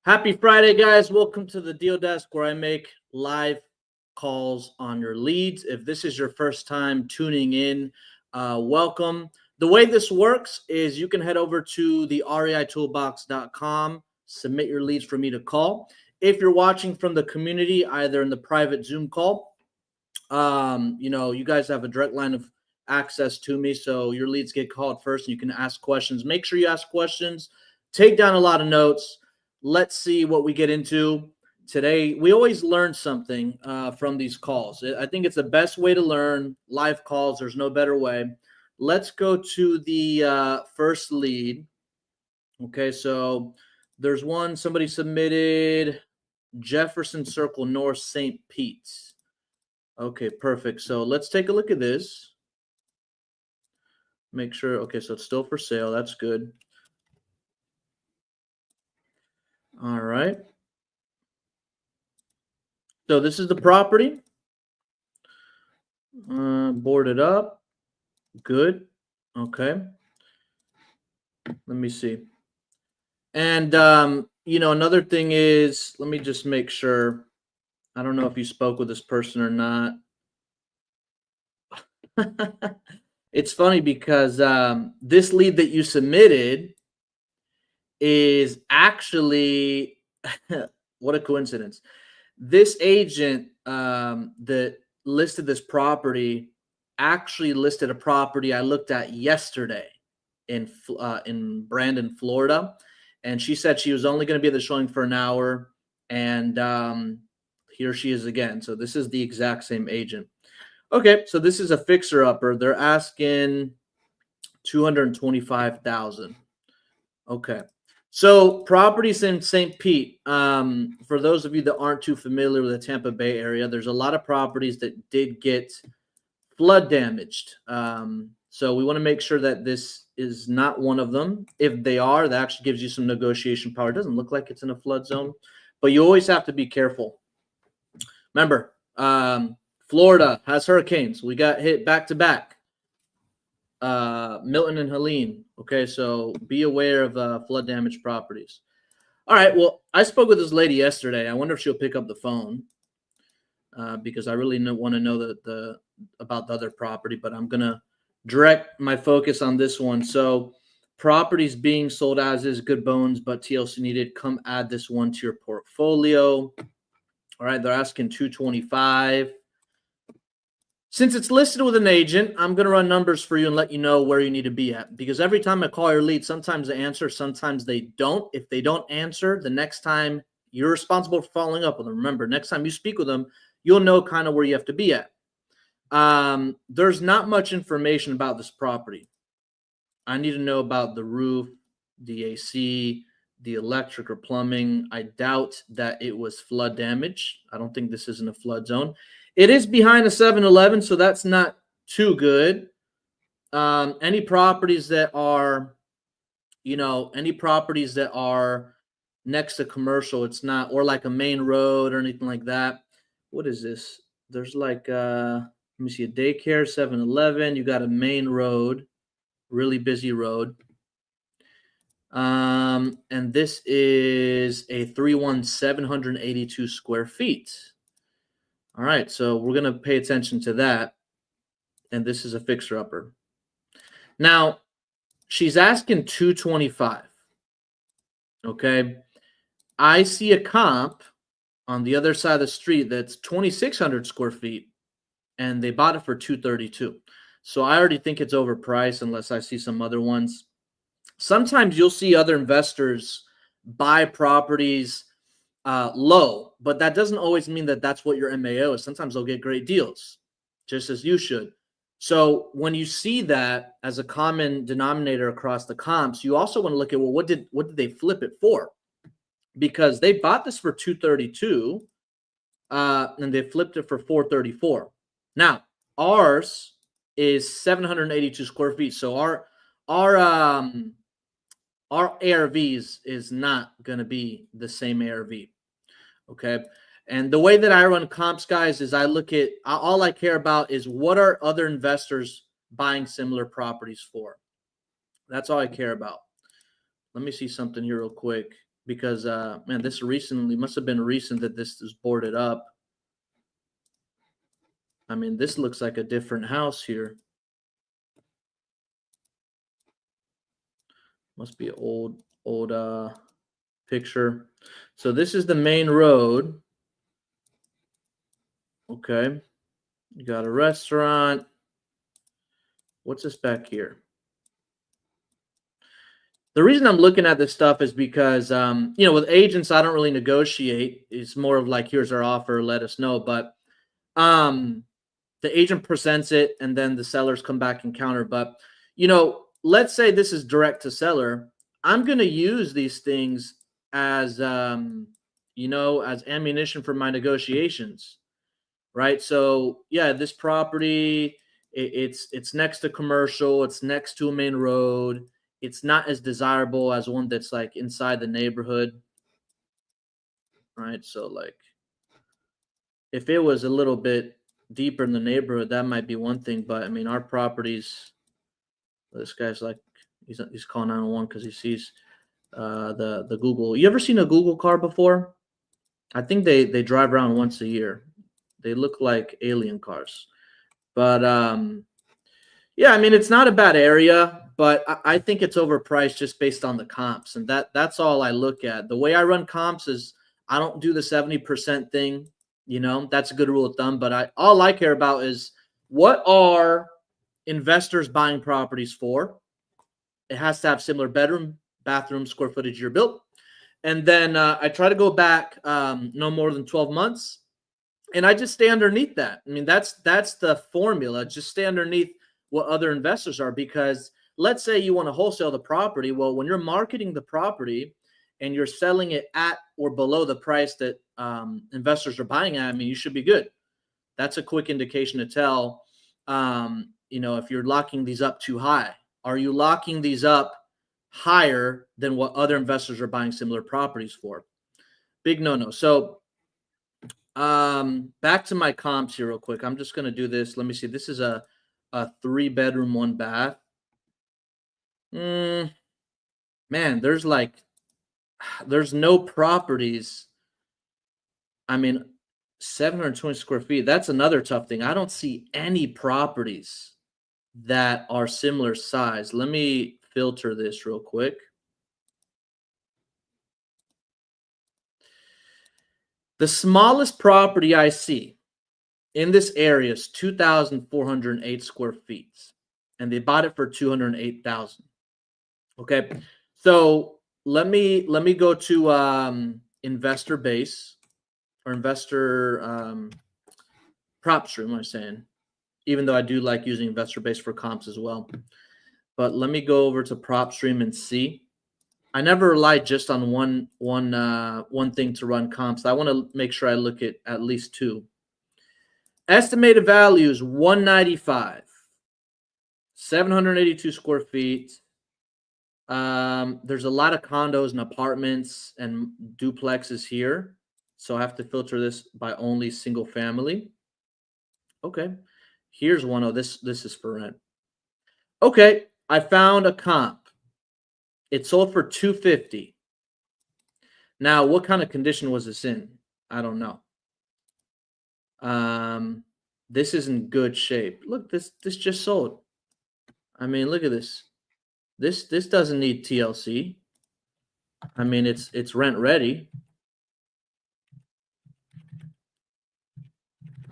Happy Friday, guys. Welcome to the Deal Desk where I make live calls on your leads. If this is your first time tuning in, welcome. The way this works is you can head over to the reitoolbox.com, submit your leads for me to call. If you're watching from the community, either in the private Zoom call, you guys have a direct line of access to me, so your leads get called first and you can ask questions. Make sure you ask questions, take down a lot of notes. Let's see what we get into today. We always learn something from these calls. I think it's the best way to learn live calls. There's no better way. Let's go to the first lead. Okay, so there's one somebody submitted, Jefferson Circle North, St. Pete's. Okay, perfect. So let's take a look at this. Make sure. Okay, so it's still for sale. That's good. All right. So this is the property. Boarded up. Good. Okay. Let me see. And, another thing is, let me just make sure. I don't know if you spoke with this person or not. It's funny because this lead that you submitted is actually, what a coincidence. This agent that listed this property actually listed a property I looked at yesterday in Brandon, Florida. And she said she was only going to be at the showing for an hour. And here she is again. So this is the exact same agent. Okay, so this is a fixer-upper. They're asking $225,000. Okay. So properties in St. Pete, for those of you that aren't too familiar with the Tampa Bay area, there's a lot of properties that did get flood damaged. So we want to make sure that this is not one of them. If they are, that actually gives you some negotiation power. It doesn't look like it's in a flood zone, but you always have to be careful. Remember, Florida has hurricanes. We got hit back-to-back. Milton and Helene. Okay, so be aware of flood damage properties. All right, well, I spoke with this lady yesterday. I wonder if she'll pick up the phone because I really want to know about the other property, but I'm going to direct my focus on this one. So properties being sold as is, good bones, but TLC needed. Come add this one to your portfolio. All right, they're asking $225,000. Since it's listed with an agent, I'm going to run numbers for you and let you know where you need to be at. Because every time I call your lead, sometimes they answer, sometimes they don't. If they don't answer, the next time you're responsible for following up with them. Remember, next time you speak with them, you'll know kind of where you have to be at. There's not much information about this property. I need to know about the roof, the AC, the electric or plumbing. I doubt that it was flood damage. I don't think this is in a flood zone. It is behind a 7-Eleven, so that's not too good. Any properties that are, next to commercial, it's not, or like a main road or anything like that. What is this? There's like, let me see, a daycare, 7-Eleven. You got a main road, really busy road. And this is a 31782 square feet. All right, so we're going to pay attention to that. And this is a fixer-upper. Now, she's asking $225,000. Okay. I see a comp on the other side of the street that's 2,600 square feet, and they bought it for $232,000. So I already think it's overpriced unless I see some other ones. Sometimes you'll see other investors buy properties low, but that doesn't always mean that that's what your MAO is. Sometimes they'll get great deals, just as you should. So when you see that as a common denominator across the comps, you also want to look at, well, what did they flip it for? Because they bought this for $232,000 and they flipped it for $434,000. Now ours is 782 square feet, so our ARVs is not going to be the same ARV. Okay. And the way that I run comps, guys, is I look at, all I care about is what are other investors buying similar properties for. That's all I care about. Let me see something here real quick. because man, this recently must have been recent that this is boarded up. I mean, this looks like a different house here. Must be an old picture. So this is the main road. Okay. You got a restaurant. What's this back here? The reason I'm looking at this stuff is because, with agents, I don't really negotiate. It's more of like, here's our offer, let us know. But the agent presents it, and then the sellers come back and counter. But, let's say this is direct to seller. I'm going to use these things as, as ammunition for my negotiations, right? So, yeah, this property, it's next to commercial. It's next to a main road. It's not as desirable as one that's like inside the neighborhood, right? So like if it was a little bit deeper in the neighborhood, that might be one thing. But I mean, our properties, this guy's like, he's calling 911 because he sees the Google. You ever seen a Google car before? I think they drive around once a year. They look like alien cars. But yeah, I mean, it's not a bad area, but I think it's overpriced just based on the comps. And that's all I look at. The way I run comps is I don't do the 70% thing. That's a good rule of thumb. But all I care about is what are investors buying properties for? It has to have similar bedroom, bathroom, square footage year built. And then I try to go back no more than 12 months. And I just stay underneath that. I mean, that's the formula. Just stay underneath what other investors are, because let's say you want to wholesale the property. Well, when you're marketing the property and you're selling it at or below the price that investors are buying at, I mean, you should be good. That's a quick indication to tell, if you're locking these up too high. Are you locking these up higher than what other investors are buying similar properties for? Big no-no. So back to my comps here real quick. I'm just going to do this. Let me see. This is a 3-bedroom, 1 bath. Man, there's no properties. I mean, 720 square feet. That's another tough thing. I don't see any properties that are similar size. Let me filter this real quick. The smallest property I see in this area is 2,408 square feet, and they bought it for 208,000. Okay, so let me go to investor base or investor PropStream. What I'm saying, even though I do like using investor base for comps as well, but let me go over to PropStream and see. I never rely just on one thing to run comps. I want to make sure I look at least 2. Estimated value is 195, 782 square feet. There's a lot of condos and apartments and duplexes here, so I have to filter this by only single family. Okay, here's one. Oh, this is for rent. Okay, I found a comp. It sold for 250. Now, what kind of condition was this in? I don't know. This is in good shape. Look, this just sold. I mean, look at this. This doesn't need TLC. I mean, it's rent ready.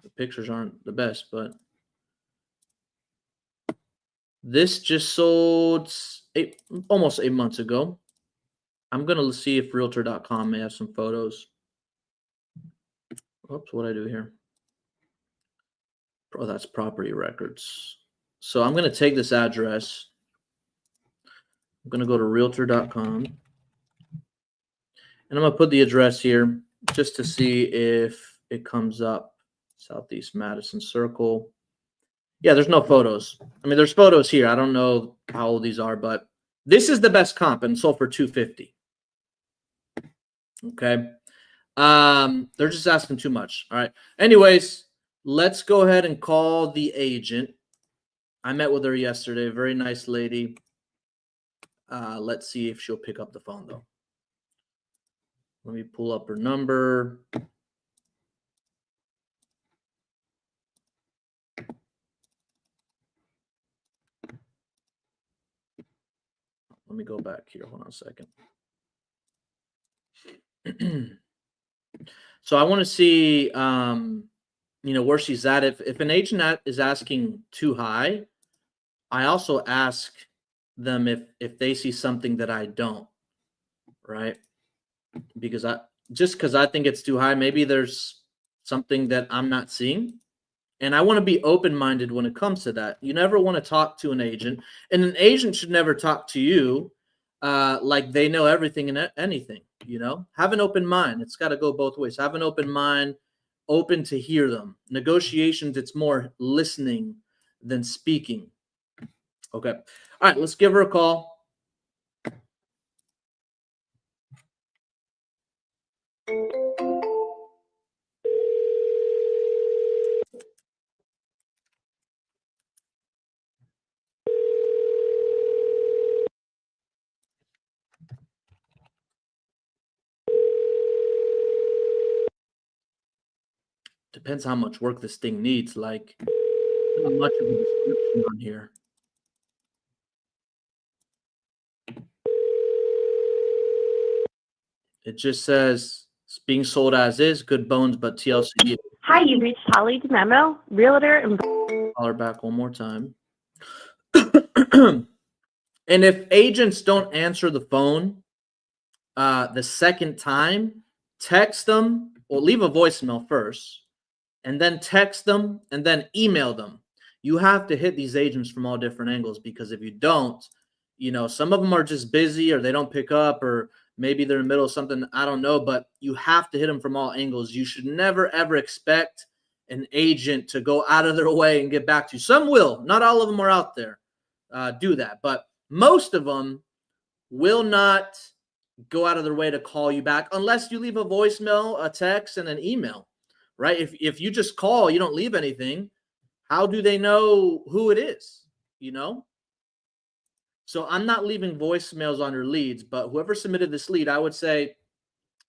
The pictures aren't the best, but this just sold almost 8 months ago. I'm gonna see if Realtor.com may have some photos. Oops, what did I do here? Oh, that's property records. So I'm gonna take this address. I'm gonna go to Realtor.com, and I'm gonna put the address here just to see if it comes up. Southeast Madison Circle. Yeah, there's no photos. I mean, there's photos here. I don't know how old these are, but this is the best comp and sold for 250. Okay. They're just asking too much. All right. Anyways, let's go ahead and call the agent. I met with her yesterday. Very nice lady. Let's see if she'll pick up the phone though. Let me pull up her number. Let me go back here. Hold on a second. So I want to see, where she's at. If an agent is asking too high, I also ask them if they see something that I don't, right? Because I think it's too high. Maybe there's something that I'm not seeing. And I want to be open-minded when it comes to that. You never want to talk to an agent, and an agent should never talk to you like they know everything and anything. Have an open mind. It's got to go both ways. Have an open mind, open to hear them. Negotiations, it's more listening than speaking. Okay. All right, let's give her a call. Depends how much work this thing needs. Like, not much of a description on here. It just says it's being sold as is, good bones, but TLC. Hi, you reached Holly DeMemo, realtor. And call her back one more time. And if agents don't answer the phone the second time, text them or leave a voicemail first, and then text them and then email them. You have to hit these agents from all different angles, because if you don't, some of them are just busy or they don't pick up, or maybe they're in the middle of something. I don't know, but you have to hit them from all angles. You should never, ever expect an agent to go out of their way and get back to you. Some will. Not all of them are out there. Do that. But most of them will not go out of their way to call you back unless you leave a voicemail, a text, and an email, right? If you just call, you don't leave anything, how do they know who it is, So I'm not leaving voicemails on your leads, but whoever submitted this lead, I would say,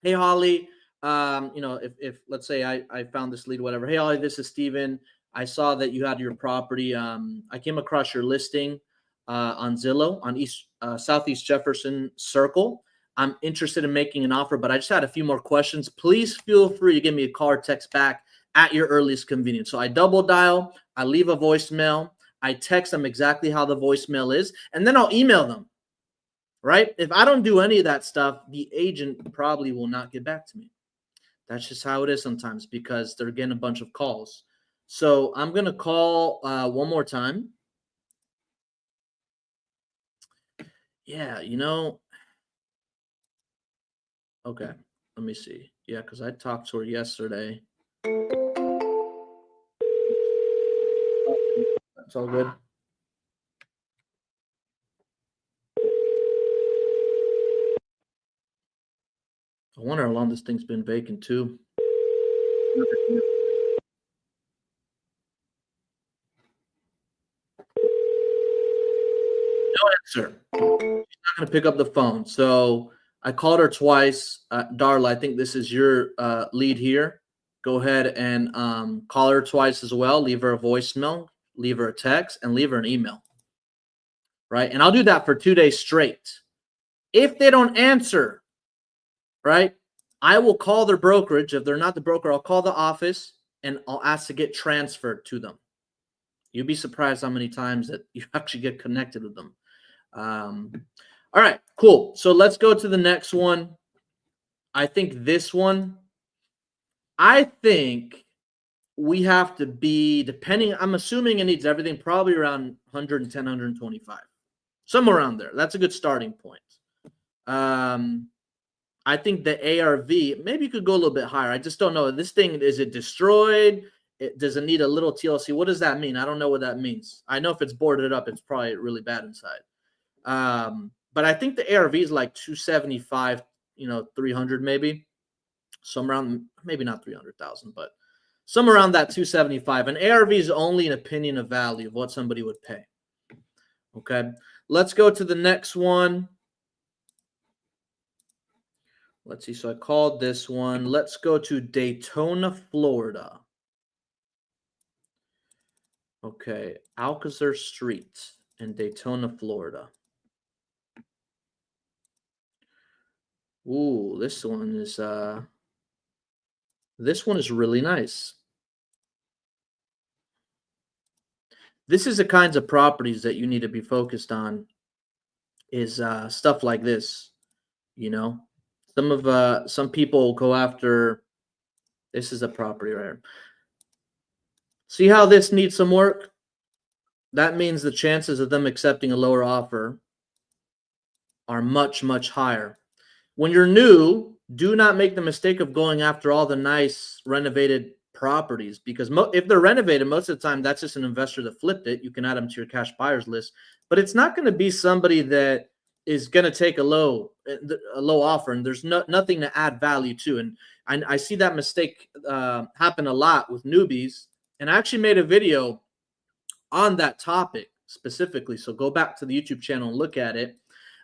hey, Holly, if let's say I found this lead, whatever. Hey, Holly, this is Steven. I saw that you had your property. I came across your listing on Zillow on Southeast Jefferson Circle. I'm interested in making an offer, but I just had a few more questions. Please feel free to give me a call or text back at your earliest convenience. So I double dial, I leave a voicemail, I text them exactly how the voicemail is, and then I'll email them, right? If I don't do any of that stuff, the agent probably will not get back to me. That's just how it is sometimes, because they're getting a bunch of calls. So I'm going to call one more time. Yeah, okay, let me see. Yeah, because I talked to her yesterday. That's all good. I wonder how long this thing's been vacant too. No answer. She's not going to pick up the phone. So I called her twice. Darla, I think this is your lead here. Go ahead and call her twice as well. Leave her a voicemail, leave her a text, and leave her an email. Right? And I'll do that for 2 days straight. If they don't answer, right, I will call their brokerage. If they're not the broker, I'll call the office and I'll ask to get transferred to them. You'd be surprised how many times that you actually get connected with them. All right, cool. So let's go to the next one. I think this one, I think we have to be, depending, I'm assuming it needs everything, probably around 110, 125. Somewhere around there. That's a good starting point. I think the ARV, maybe you could go a little bit higher. I just don't know. This thing, is it destroyed? Does it need a little TLC? What does that mean? I don't know what that means. I know if it's boarded up, it's probably really bad inside. But I think the ARV is like 275, 300 maybe. Somewhere around, maybe not 300,000, but somewhere around that 275. And ARV is only an opinion of value of what somebody would pay. Okay, let's go to the next one. Let's see. So I called this one. Let's go to Daytona, Florida. Okay, Alcazar Street in Daytona, Florida. Ooh, this one is really nice. This is the kinds of properties that you need to be focused on, is stuff like this. You know, some people go after, this is a property right here. See how this needs some work? That means the chances of them accepting a lower offer are much, much higher. When you're new, do not make the mistake of going after all the nice renovated properties, because if they're renovated, most of the time that's just an investor that flipped it. You can add them to your cash buyers list, but it's not going to be somebody that is going to take a low offer, and there's nothing to add value to. And I see that mistake happen a lot with newbies, and I actually made a video on that topic specifically, so go back to the YouTube channel and look at it.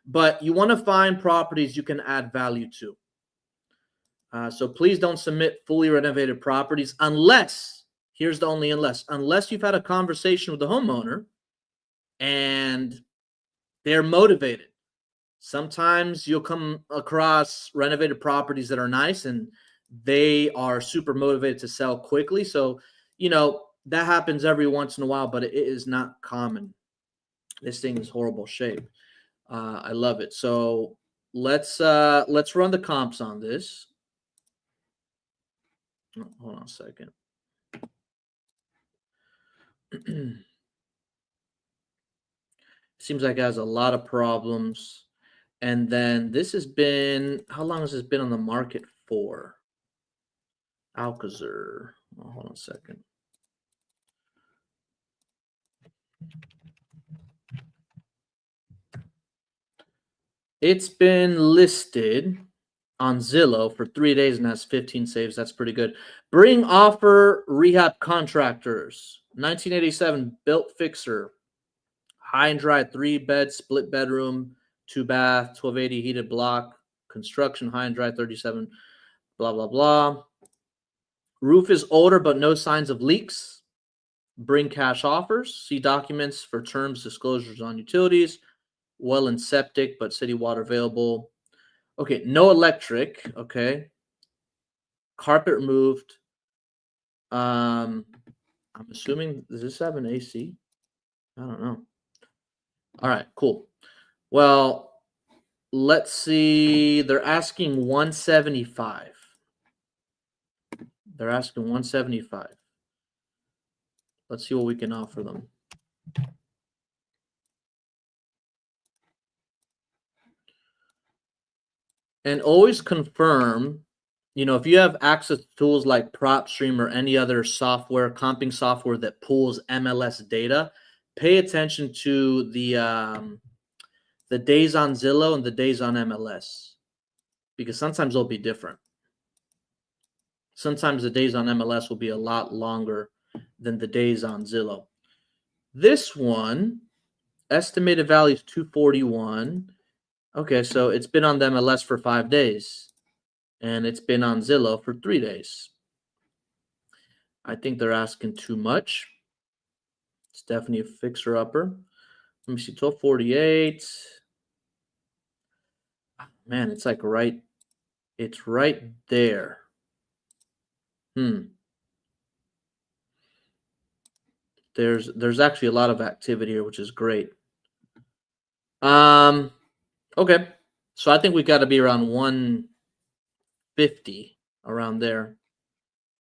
But you want to find properties you can add value to. So please don't submit fully renovated properties unless, here's the only unless you've had a conversation with the homeowner and they're motivated. Sometimes you'll come across renovated properties that are nice and they are super motivated to sell quickly. So, that happens every once in a while, but it is not common. This thing is horrible shape. I love it. So let's run the comps on this. Oh, hold on a second. Seems like it has a lot of problems. And then this has been, how long has this been on the market for? Alcazar. Oh, hold on a second. It's been listed on Zillow for 3 days and has 15 saves. That's pretty good. Bring Offer Rehab Contractors. 1987 built fixer. High and dry, 3-bed, split bedroom, 2-bath, 1280 heated block. Construction, high and dry, 37, blah, blah, blah. Roof is older, but no signs of leaks. Bring cash offers. See documents for terms, disclosures on utilities. Well and septic, but city water available. Okay, no electric. Okay. Carpet removed. I'm assuming, does this have an AC? I don't know. All right, cool. Well, let's see. They're asking 175. They're asking 175. Let's see what we can offer them. And always confirm, if you have access to tools like PropStream or any other software, comping software that pulls MLS data, pay attention to the days on Zillow and the days on MLS, because sometimes they'll be different. Sometimes the days on MLS will be a lot longer than the days on Zillow. This one, estimated value is 241. Okay, so it's been on the MLS for 5 days, and it's been on Zillow for 3 days. I think they're asking too much. It's definitely a fixer-upper. Let me see, 1248. Man, it's like it's right there. There's actually a lot of activity here, which is great. Okay, so I think we got to be around 150, around there.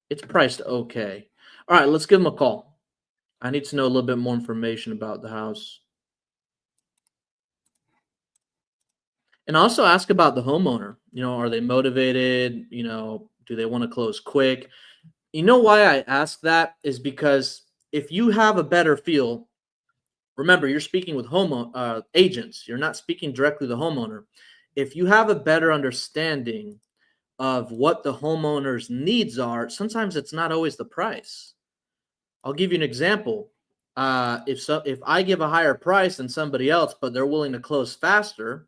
It's priced okay. All right, let's give them a call. I need to know a little bit more information about the house. And also ask about the homeowner. Are they motivated? Do they want to close quick? Why I ask that is because if you have a better feel, remember, you're speaking with agents. You're not speaking directly to the homeowner. If you have a better understanding of what the homeowner's needs are, sometimes it's not always the price. I'll give you an example. If I give a higher price than somebody else, but they're willing to close faster,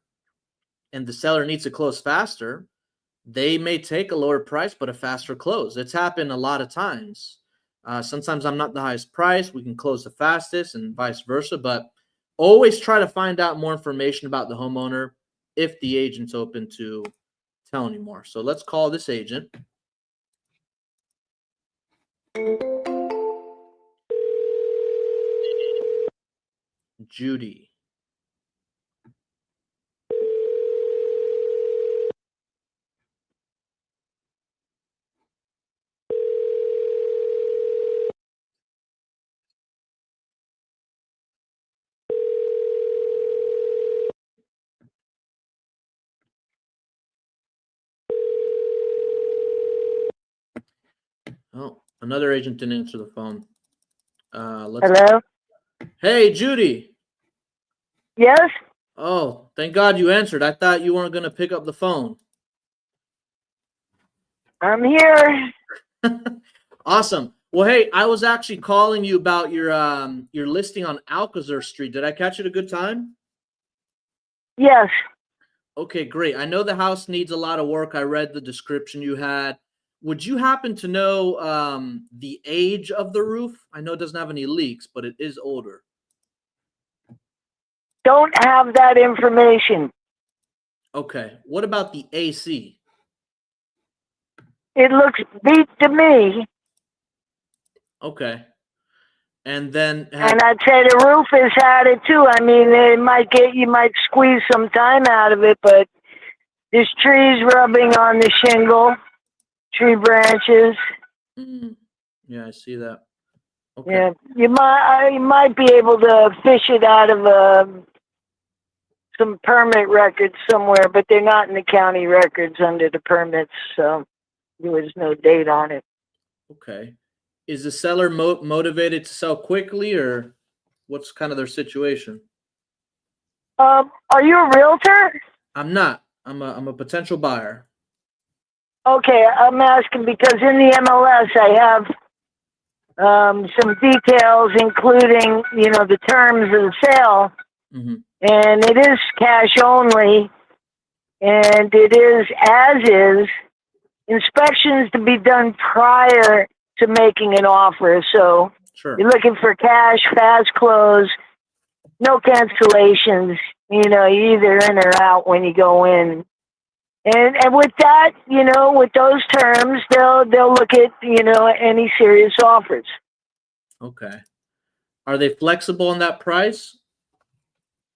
and the seller needs to close faster, they may take a lower price but a faster close. It's happened a lot of times. Sometimes I'm not the highest price. We can close the fastest and vice versa, but always try to find out more information about the homeowner if the agent's open to telling you more. So let's call this agent. Judy. Oh, another agent didn't answer the phone. Hello? Hey, Judy. Yes? Oh, thank God you answered. I thought you weren't going to pick up the phone. I'm here. Awesome. Well, hey, I was actually calling you about your listing on Alcazar Street. Did I catch it a good time? Yes. Okay, great. I know the house needs a lot of work. I read the description you had. Would you happen to know the age of the roof? I know it doesn't have any leaks, but it is older. Don't have that information. Okay. What about the AC? It looks beat to me. Okay. And then And I'd say the roof has had it too. I mean, you might squeeze some time out of it, but there's trees rubbing on the shingle, tree branches. Yeah, I see that. Okay. Yeah, you might be able to fish it out of some permit records somewhere, but they're not in the county records under the permits, so there was no date on it. Okay. Is the seller motivated to sell quickly, or what's kind of their situation? Are you a realtor? I'm not. I'm a potential buyer. Okay, I'm asking because in the MLS I have some details, including the terms of the sale, and it is cash only, and it is as is. Inspections to be done prior to making an offer. So Sure. you're looking for cash, fast close, no cancellations. You're either in or out when you go in. And with that, with those terms, they'll look at any serious offers. Okay. Are they flexible on that price?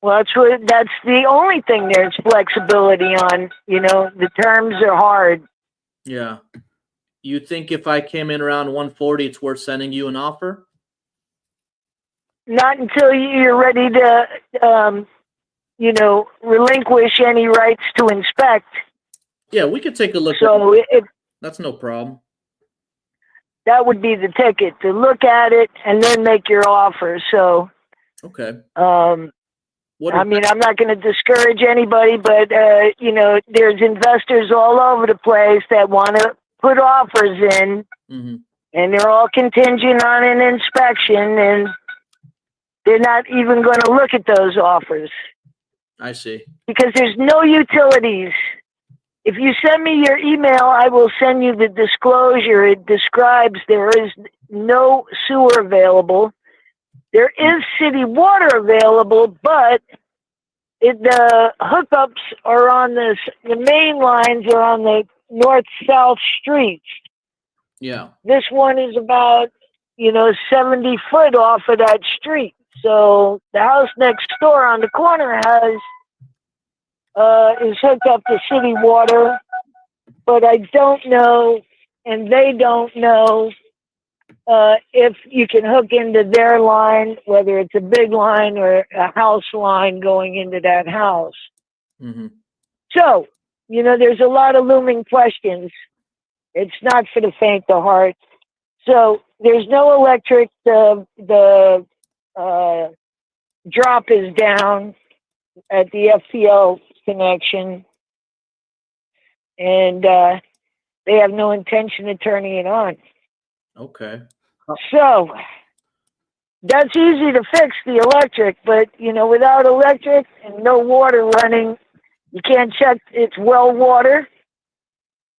Well, that's the only thing there's flexibility on. The terms are hard. Yeah. You think if I came in around 140, it's worth sending you an offer? Not until you're ready to, relinquish any rights to inspect. Yeah, we could take a look. So that's no problem. That would be the ticket, to look at it and then make your offer. So, okay. I'm not going to discourage anybody, but there's investors all over the place that want to put offers in, and they're all contingent on an inspection, and they're not even going to look at those offers. I see. Because there's no utilities. If you send me your email, I will send you the disclosure. It describes there is no sewer available. There is city water available, but the hookups are on the main lines are on the north-south streets. Yeah. This one is about, 70 foot off of that street. So the house next door on the corner is hooked up to city water, but I don't know, and they don't know if you can hook into their line, whether it's a big line or a house line going into that house. So, there's a lot of looming questions. It's not for the faint of heart. So there's no electric. The drop is down at the FPL connection, and they have no intention of turning it on. Okay. So that's easy to fix, the electric, but without electric and no water running, you can't check it's well water.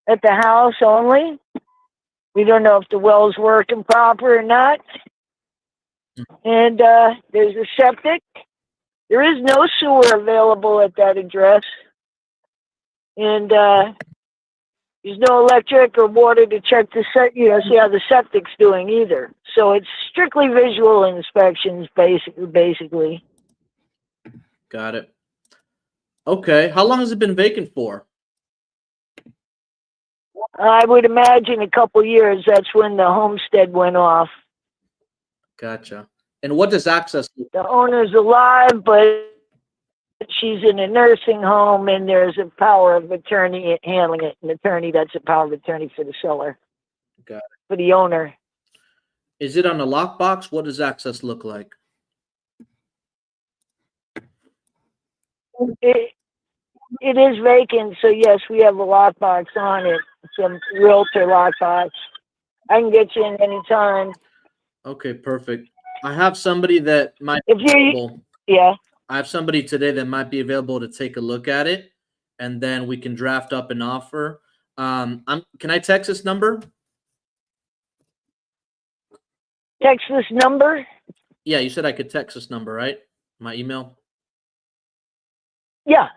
at the house only. We don't know if the well's working proper or not. And there's a septic. There is no sewer available at that address. And there's no electric or water to check the see how the septic's doing either. So it's strictly visual inspections, basically. Got it. Okay. How long has it been vacant for? I would imagine a couple years. That's when the homestead went off. Gotcha. And what does access? The owner's alive, but she's in a nursing home, and there's a power of attorney handling it. An attorney that's a power of attorney for the seller. Got it. For the owner. Is it on a lockbox? What does access look like? It is vacant, so yes, we have a lockbox on it. Some realtor lockbox. I can get you in anytime. Okay, perfect. I have somebody that might If you, yeah. I have somebody today that might be available to take a look at it, and then we can draft up an offer. Can I text this number? Text this number? Yeah, you said I could text this number, right? My email? Yeah.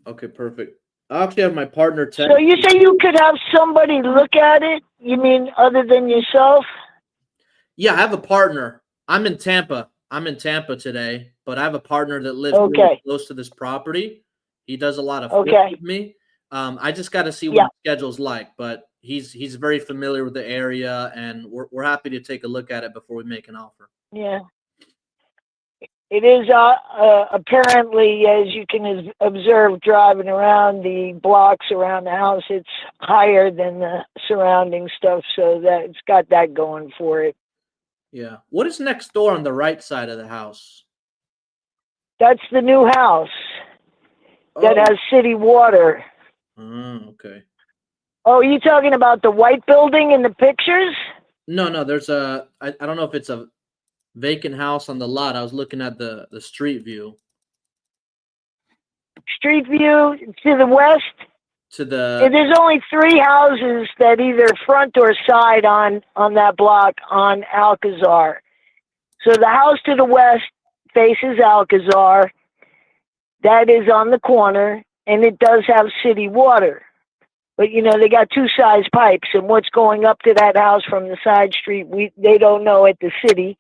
Okay, perfect. I actually have my partner text. So you say you could have somebody look at it? You mean other than yourself? Yeah, I have a partner. I'm in Tampa today, but I have a partner that lives really close to this property. He does a lot of flips with me. I just got to see what the schedule's like, but he's very familiar with the area, and we're happy to take a look at it before we make an offer. Yeah. It is apparently, as you can observe driving around the blocks around the house, it's higher than the surrounding stuff, so that it's got that going for it. Yeah. What is next door on the right side of the house? That's the new house that has city water. Okay. Oh, you talking about the white building in the pictures? No, there's I don't know if it's a vacant house on the lot. I was looking at the street view. Street view to the west? There's only 3 houses that either front or side on that block on Alcazar. So the house to the west faces Alcazar. That is on the corner, and it does have city water. But, they got 2 size pipes, and what's going up to that house from the side street, they don't know at the city.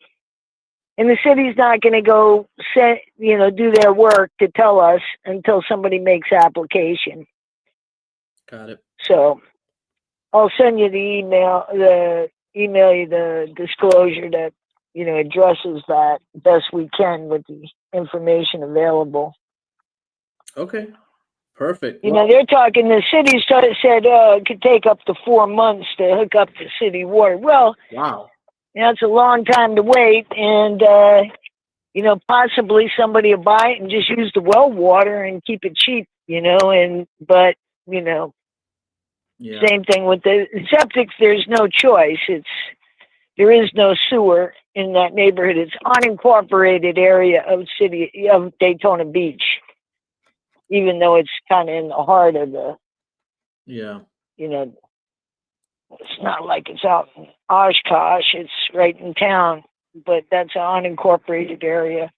And the city's not going to go, do their work to tell us until somebody makes application. Got it. So I'll send you email you the disclosure that, addresses that best we can with the information available. Okay. Perfect. They're talking, the city said it could take up to 4 months to hook up to city water. Well, wow. That's a long time to wait, and possibly somebody will buy it and just use the well water and keep it cheap, same thing with the septic. There's no choice. There is no sewer in that neighborhood. It's unincorporated area of Daytona Beach, even though it's kind of in the heart of the, it's not like it's out in Oshkosh. It's right in town, but that's an unincorporated area.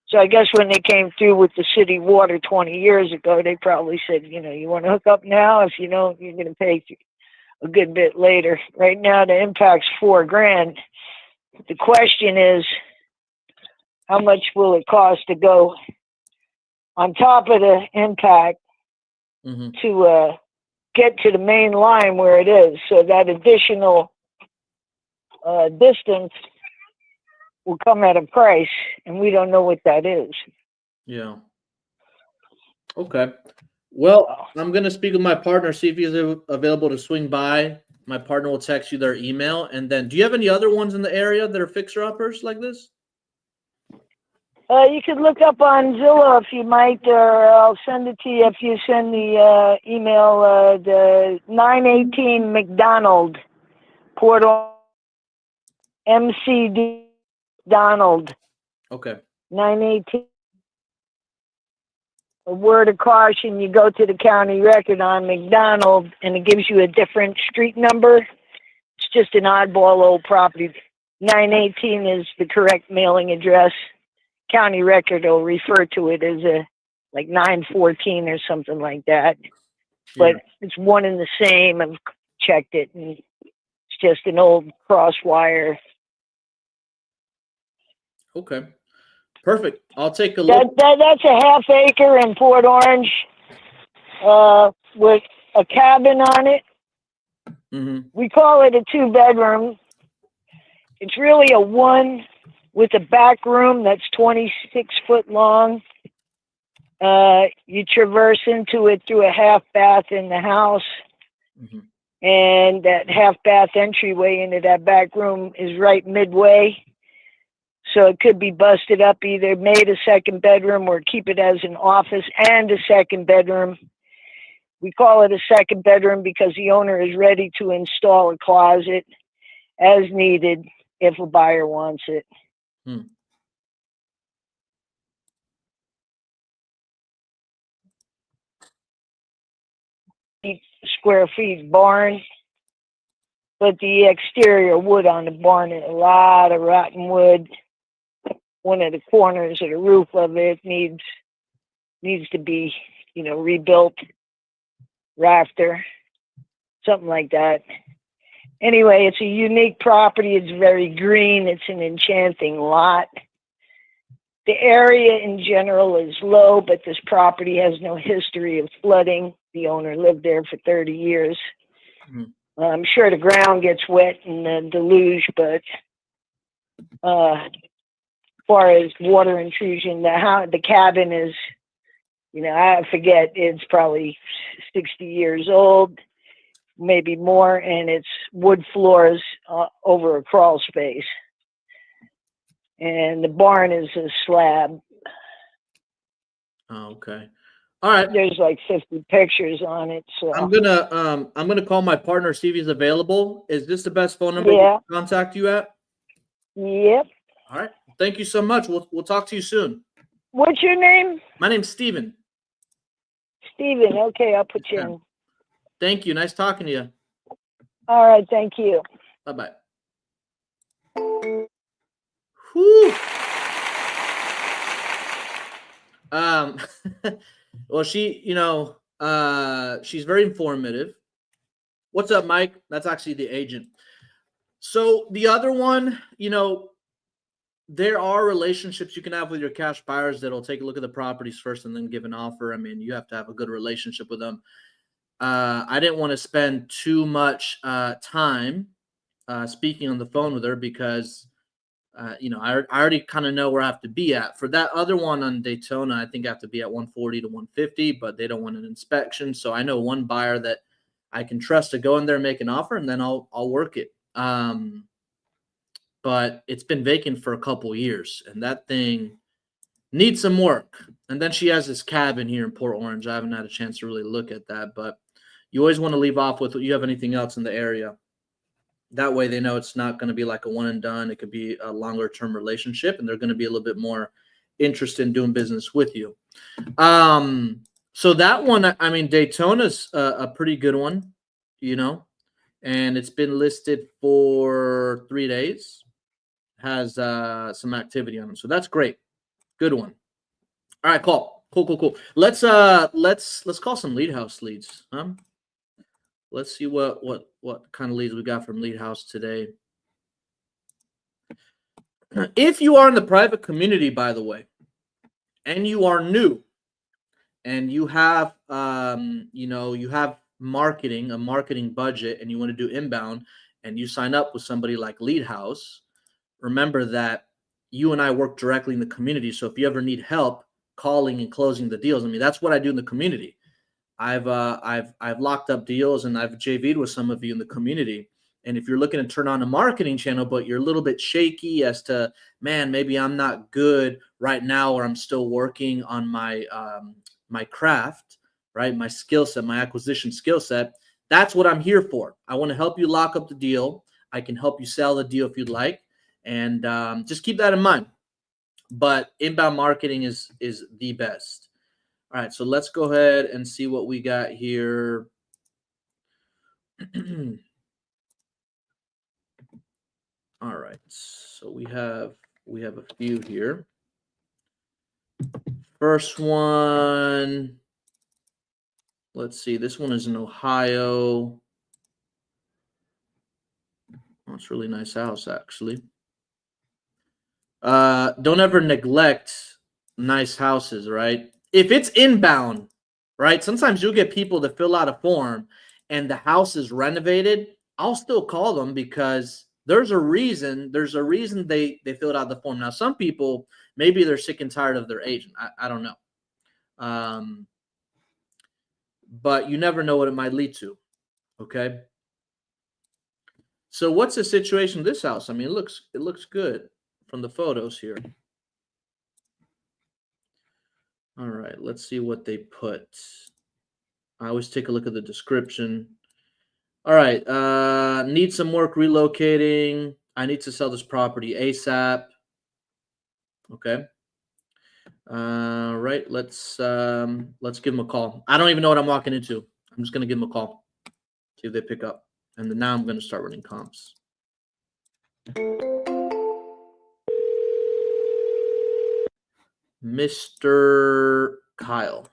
So I guess when they came through with the city water 20 years ago, they probably said, you want to hook up now? If you don't, you're going to pay a good bit later. Right now, the impact's $4,000. The question is, how much will it cost to go on top of the impact to get to the main line where it is? So that additional distance will come at a price, and we don't know what that is. Yeah. Okay. Well, I'm going to speak with my partner, see if he's available to swing by. My partner will text you their email. And then, do you have any other ones in the area that are fixer-uppers like this? You could look up on Zillow if you might, or I'll send it to you if you send the email, the 918 McDonald, Portal, MCD Donald. Okay. 918. a word of caution, you go to the county record on McDonald and it gives you a different street number. It's just an oddball old property. 918 is the correct mailing address. County record will refer to it as a like 914 or something like that. But it's one and the same. I've checked it, and it's just an old cross wire. Okay. Perfect. I'll take a look. That's a half acre in Port Orange with a cabin on it. Mm-hmm. We call it a 2-bedroom. It's really a 1 with a back room that's 26 foot long. You traverse into it through a half bath in the house. Mm-hmm. And that half bath entryway into that back room is right midway. So it could be busted up, either made a second bedroom or keep it as an office and a second bedroom. We call it a second bedroom because the owner is ready to install a closet as needed if a buyer wants it. Square feet barn, but the exterior wood on the barn is a lot of rotten wood. One of the corners of the roof of it needs to be, rebuilt, rafter, something like that. Anyway, it's a unique property. It's very green. It's an enchanting lot. The area in general is low, but this property has no history of flooding. The owner lived there for 30 years. Mm-hmm. I'm sure the ground gets wet in the deluge, but as far as water intrusion, the cabin is, I forget, it's probably 60 years old, maybe more, and it's wood floors over a crawl space. And the barn is a slab. Oh, okay. All right. There's like 50 pictures on it. So I'm gonna call my partner, see if he's available. Is this the best phone number to contact you at? Yep. All right. Thank you so much. We'll talk to you soon. What's your name? My name's Steven. Steven. Okay, I'll put you in. Thank you. Nice talking to you. All right. Thank you. Bye-bye. Whew. Well, she's very informative. What's up, Mike? That's actually the agent. So the other one, there are relationships you can have with your cash buyers that'll take a look at the properties first and then give an offer. I mean, you have to have a good relationship with them. I didn't want to spend too much time speaking on the phone with her because I already kind of know where I have to be at. For that other one on Daytona, I think I have to be at 140 to 150, but they don't want an inspection. So I know one buyer that I can trust to go in there and make an offer, and then I'll work it. But it's been vacant for a couple years, and that thing needs some work. And then she has this cabin here in Port Orange. I haven't had a chance to really look at that, but you always want to leave off with, you have anything else in the area? That way they know it's not going to be like a one and done. It could be a longer term relationship, and they're going to be a little bit more interested in doing business with you. So that one, I mean, Daytona's a pretty good one, and it's been listed for 3 days, has some activity on them. So that's great. Good one. All right, cool. Let's call some Lead House leads. Let's see what kind of leads we got from Lead House today. If you are in the private community, by the way, and you are new, and you have you have a marketing budget, and you want to do inbound, and you sign up with somebody like Lead House, remember that you and I work directly in the community. So if you ever need help calling and closing the deals, I mean, that's what I do in the community. I've locked up deals, and I've JV'd with some of you in the community. And if you're looking to turn on a marketing channel, but you're a little bit shaky as to, man, maybe I'm not good right now, or I'm still working on my my craft, right? My skill set, my acquisition skill set. That's what I'm here for. I want to help you lock up the deal. I can help you sell the deal if you'd like, and just keep that in mind. But inbound marketing is the best. All right, so let's go ahead and see what we got here. All right, so we have a few here. First one, let's see. This one is in Ohio. Oh, it's a really nice house, actually. Don't ever neglect nice houses, right? If it's inbound, right? Sometimes you'll get people to fill out a form and the house is renovated. I'll still call them because there's a reason. There's a reason they filled out the form. Now, some people, maybe they're sick and tired of their agent. I don't know. But you never know what it might lead to. Okay. So what's the situation with this house? I mean, it looks good from the photos here. All right, let's see what they put. I always take a look at the description. All right, need some work relocating. I need to sell this property ASAP. Okay. Right, let's give them a call. I don't even know what I'm walking into. I'm just gonna give them a call, see if they pick up, and then now I'm gonna start running comps. Mr. Kyle.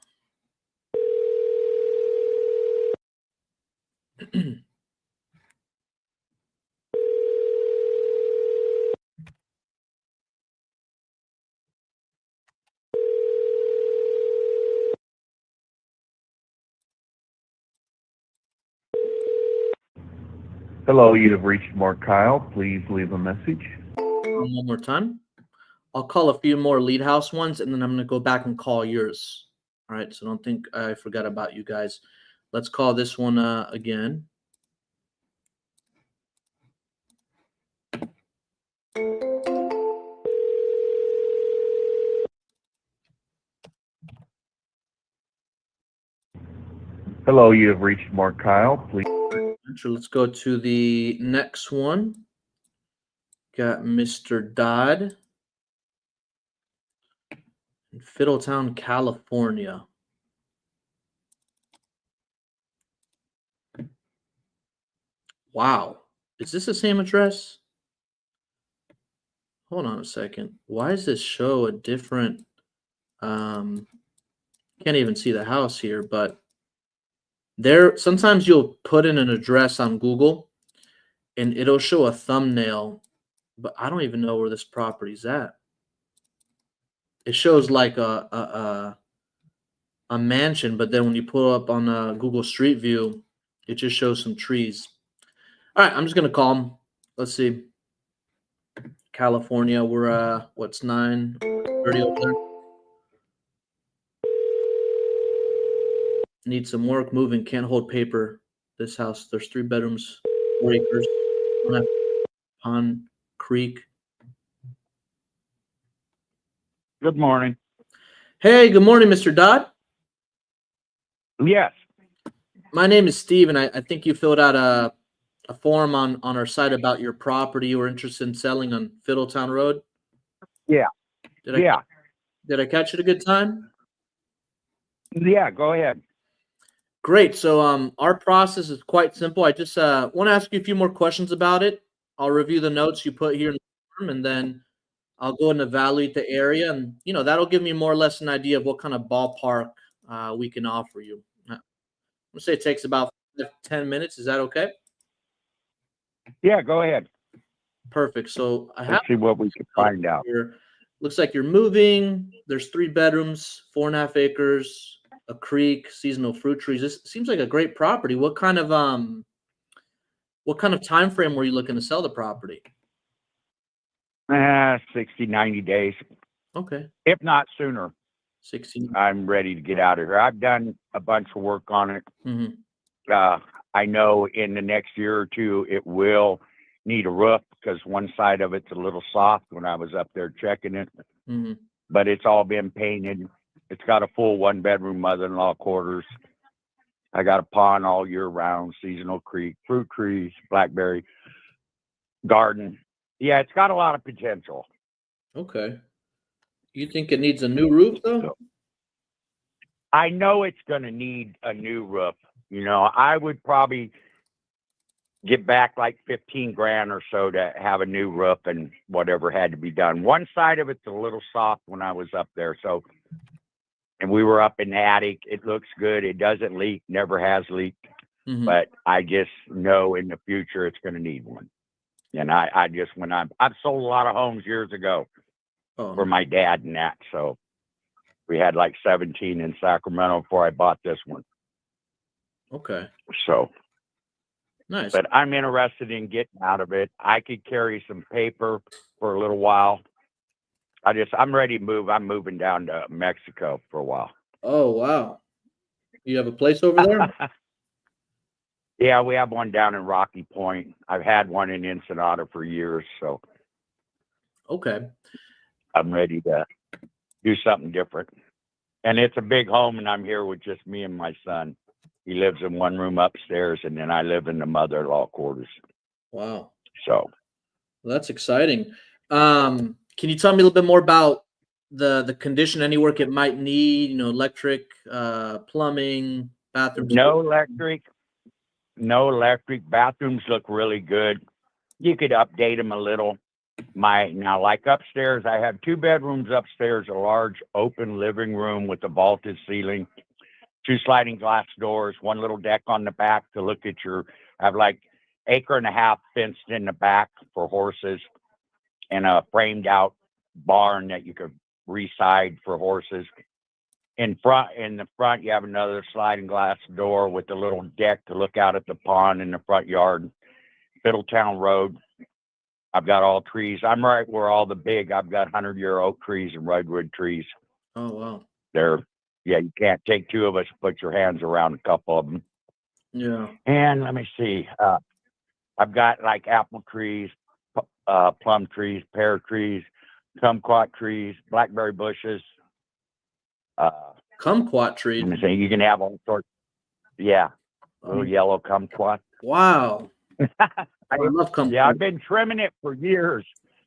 Hello, you have reached Mark Kyle. Please leave a message. One more time. I'll call a few more lead house ones, and then I'm going to go back and call yours. All right, so don't think I forgot about you guys. Let's call this one again. Hello, you have reached Mark Kyle. Please. So let's go to the next one. Got Mr. Dodd in Fiddletown, California. Wow. Is this the same address? Hold on a second. Why does this show a different can't even see the house here, but there sometimes you'll put in an address on Google and it'll show a thumbnail, but I don't even know where this property's at. It shows like a mansion, but then when you pull up on Google Street View, it just shows some trees. All right, I'm just gonna call them. Let's see. California, we're what's 9:30 over there? Need some work moving, can't hold paper. This house, there's 3 bedrooms, 4 acres, Pond Creek. Good morning. Hey, good morning, Mr. Dodd. Yes. My name is Steve, and I think you filled out a form on our site about your property you were interested in selling on Fiddletown Road. Yeah. Did I catch it a good time? Yeah, go ahead. Great. So our process is quite simple. I just want to ask you a few more questions about it. I'll review the notes you put here in the form, and then I'll go and evaluate the area, and that'll give me more or less an idea of what kind of ballpark we can offer you. I'm gonna say it takes about 10 minutes. Is that okay? Yeah, go ahead. Perfect. So I have Let's see what we can find out. here. Looks like you're moving. There's 3 bedrooms, 4.5 acres, a creek, seasonal fruit trees. This seems like a great property. What kind of time frame were you looking to sell the property? 60, 90 days, Okay. if not sooner. 16. I'm ready to get out of here. I've done a bunch of work on it. Mm-hmm. I know in the next year or two it will need a roof because one side of it's a little soft when I was up there checking it. Mm-hmm. But it's all been painted. It's got a full 1-bedroom mother-in-law quarters. I got a pond all year round, seasonal creek, fruit trees, blackberry garden. Yeah, it's got a lot of potential. Okay. You think it needs a new roof though? I know it's going to need a new roof. You know, I would probably get back like 15 grand or so to have a new roof and whatever had to be done. One side of it's a little soft when I was up there. So, and we were up in the attic. It looks good. It doesn't leak, never has leaked. Mhm. But I just know in the future it's going to need one. And I just, I've sold a lot of homes years ago Oh, for my dad and that. So we had like 17 in Sacramento before I bought this one. okay. So, Nice. but I'm interested in getting out of it. I could carry some paper for a little while. I'm ready to move. I'm moving down to Mexico for a while. Oh, wow. You have a place over there? Yeah, we have one down in Rocky Point. I've had one in Ensenada for years, so Okay. I'm ready to do something different. And it's a big home, and I'm here with just me and my son. He lives in one room upstairs, and then I live in the mother-in-law quarters. Wow. So Well, that's exciting. Can you tell me a little bit more about the condition, any work it might need, electric, plumbing, bathrooms? no electric. Bathrooms look really good. You could update them a little. Now, like upstairs, I have 2 bedrooms upstairs, a large open living room with a vaulted ceiling, 2 sliding glass doors, 1 little deck on the back to look at I have like 1.5 acres fenced in the back for horses, and a framed out barn that you could reside for horses. In the front, you have another sliding glass door with a little deck to look out at the pond in the front yard. Fiddletown Road. I've got all trees. I'm right where all I've got 100-year oak trees and redwood trees. Oh, wow. You can't take 2 of us, put your hands around a couple of them. Yeah. And let me see. I've got like apple trees, plum trees, pear trees, kumquat trees, blackberry bushes. Kumquat trees. Let me see. You can have all sorts. Yeah, little yellow kumquat. Wow. I love kumquat. Yeah, I've been trimming it for years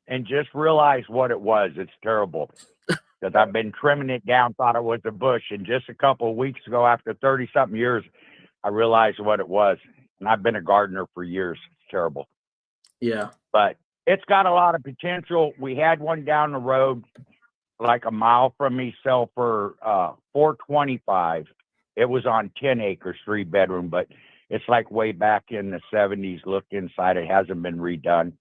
and just realized what it was. It's terrible because I've been trimming it down, thought it was a bush. And just a couple of weeks ago, after 30-something years, I realized what it was. And I've been a gardener for years. It's terrible. Yeah. But it's got a lot of potential. We had one down the road, like a mile from me, sell for $425. It was on 10 acres, 3-bedroom, but it's like way back in the 70s. Look inside, it hasn't been redone.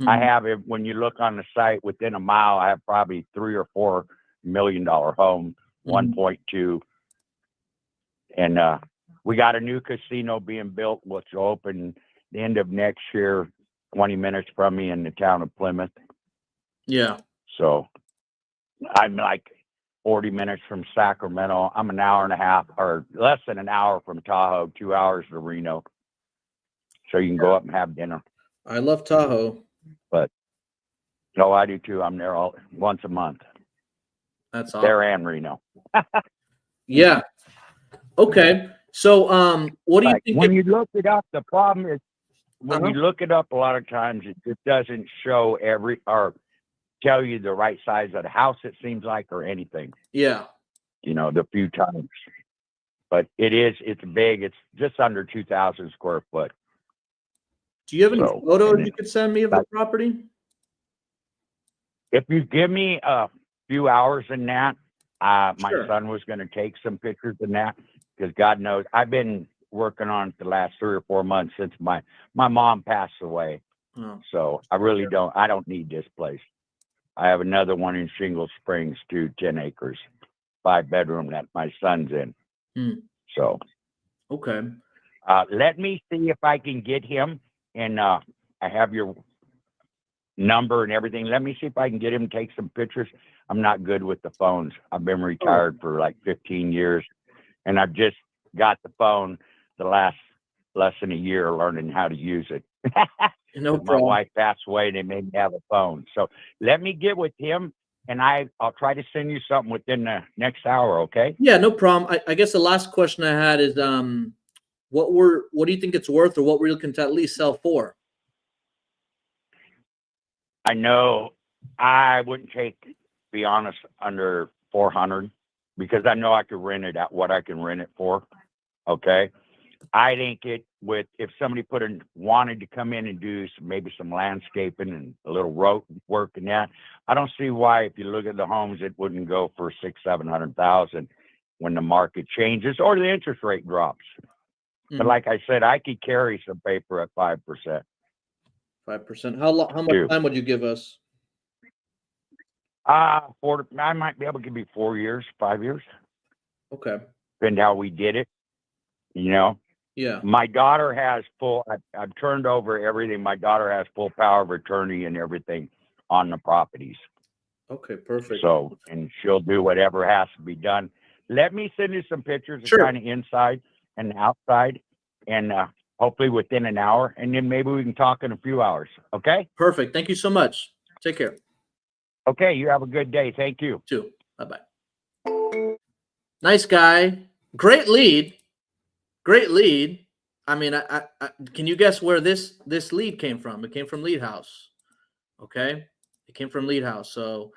Mhm. I have it when you look on the site within a mile. I have probably $3 or $4 million home, 1.2, and we got a new casino being built, which will open the end of next year, 20 minutes from me in the town of Plymouth. Yeah. So I'm like 40 minutes from Sacramento. I'm an hour and a half, or less than an hour from Tahoe, 2 hours to Reno. So you can go up and have dinner. I love Tahoe. No, I do too. I'm there once a month. That's awesome. There and Reno. Yeah. Okay. So, what do you think? When you look it up, the problem is when you look it up, a lot of times it just doesn't show or tell you the right size of the house, it seems like, or anything. Yeah. The few times. But it's big. It's just under 2,000 square foot. Do you have any photos you could send me of the property? If you give me a few hours in that, my Sure. son was going to take some pictures in that, because God knows I've been working on it the last 3 or 4 months since my mom passed away. Oh. So I really don't need this place. I have another one in Shingle Springs too, 10 acres, 5-bedroom that my son's in. So, Okay. let me see if I can get him, and I have your number and everything. Let me see if I can get him to take some pictures. I'm not good with the phones. I've been retired for like 15 years, and I've just got the phone the last less than a year learning how to use it. No My problem. wife passed away and they made me have a phone. So let me get with him, and I'll try to send you something within the next hour, okay? Yeah, no problem. I guess the last question I had is, what do you think it's worth, or what we're looking to at least sell for? I know I wouldn't take, be honest, under 400. because I know I could rent it at what I can rent it for. Okay. I think if somebody wanted to come in and do maybe some landscaping and a little road work and that, I don't see why, if you look at the homes, it wouldn't go for 600,000-700,000 when the market changes or the interest rate drops. But Mhm. like I said, I could carry some paper at 5%. 5%. How much Too. time would you give us? I might be able to give you 4 years, 5 years, Okay. depending how we did it. You know, Yeah. my daughter has I've turned over everything. My daughter has full power of attorney and everything on the properties. Okay, perfect. So, and she'll do whatever has to be done. Let me send you some pictures Sure. of kind of inside and outside, and hopefully within an hour, and then maybe we can talk in a few hours. Okay? Perfect. Thank you so much. Take care. Okay, you have a good day. Thank you. Too. Bye-bye. Nice guy. Great lead. Great lead. I mean, I can you guess where this lead came from? It came from Lead House. Okay? It came from Lead House. So,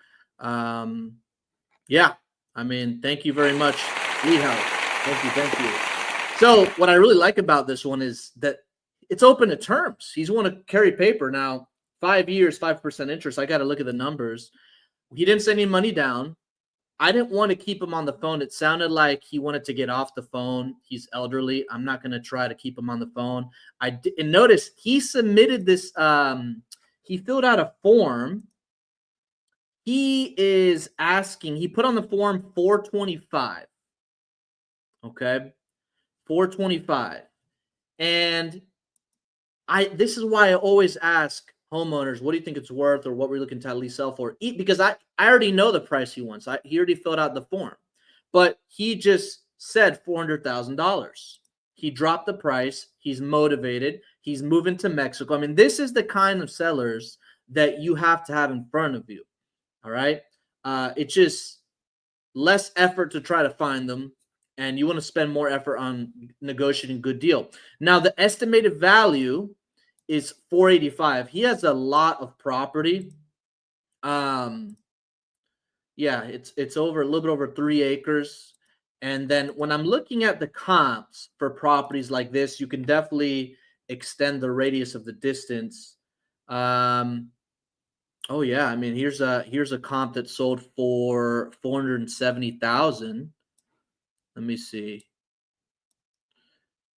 yeah. I mean, thank you very much, Lead House. Thank you. So, what I really like about this one is that it's open to terms. He's want to carry paper now. 5 years, 5% interest. I got to look at the numbers. He didn't send any money down. I didn't want to keep him on the phone. It sounded like he wanted to get off the phone. He's elderly. I'm not going to try to keep him on the phone. And notice he submitted this. He filled out a form. He is asking. He put on the form 425. Okay, 425. And this is why I always ask homeowners, what do you think it's worth, or what we're looking to at least sell for? Because I already know the price he wants. He already filled out the form, but he just said $400,000. He dropped the price. He's motivated. He's moving to Mexico. I mean, this is the kind of sellers that you have to have in front of you. All right. It's just less effort to try to find them, and you want to spend more effort on negotiating a good deal. Now, the estimated value is 485. He has a lot of property. Yeah, it's over a little bit over 3 acres. And then when I'm looking at the comps for properties like this, you can definitely extend the radius of the distance. Oh yeah, I mean here's a comp that sold for 470,000. Let me see.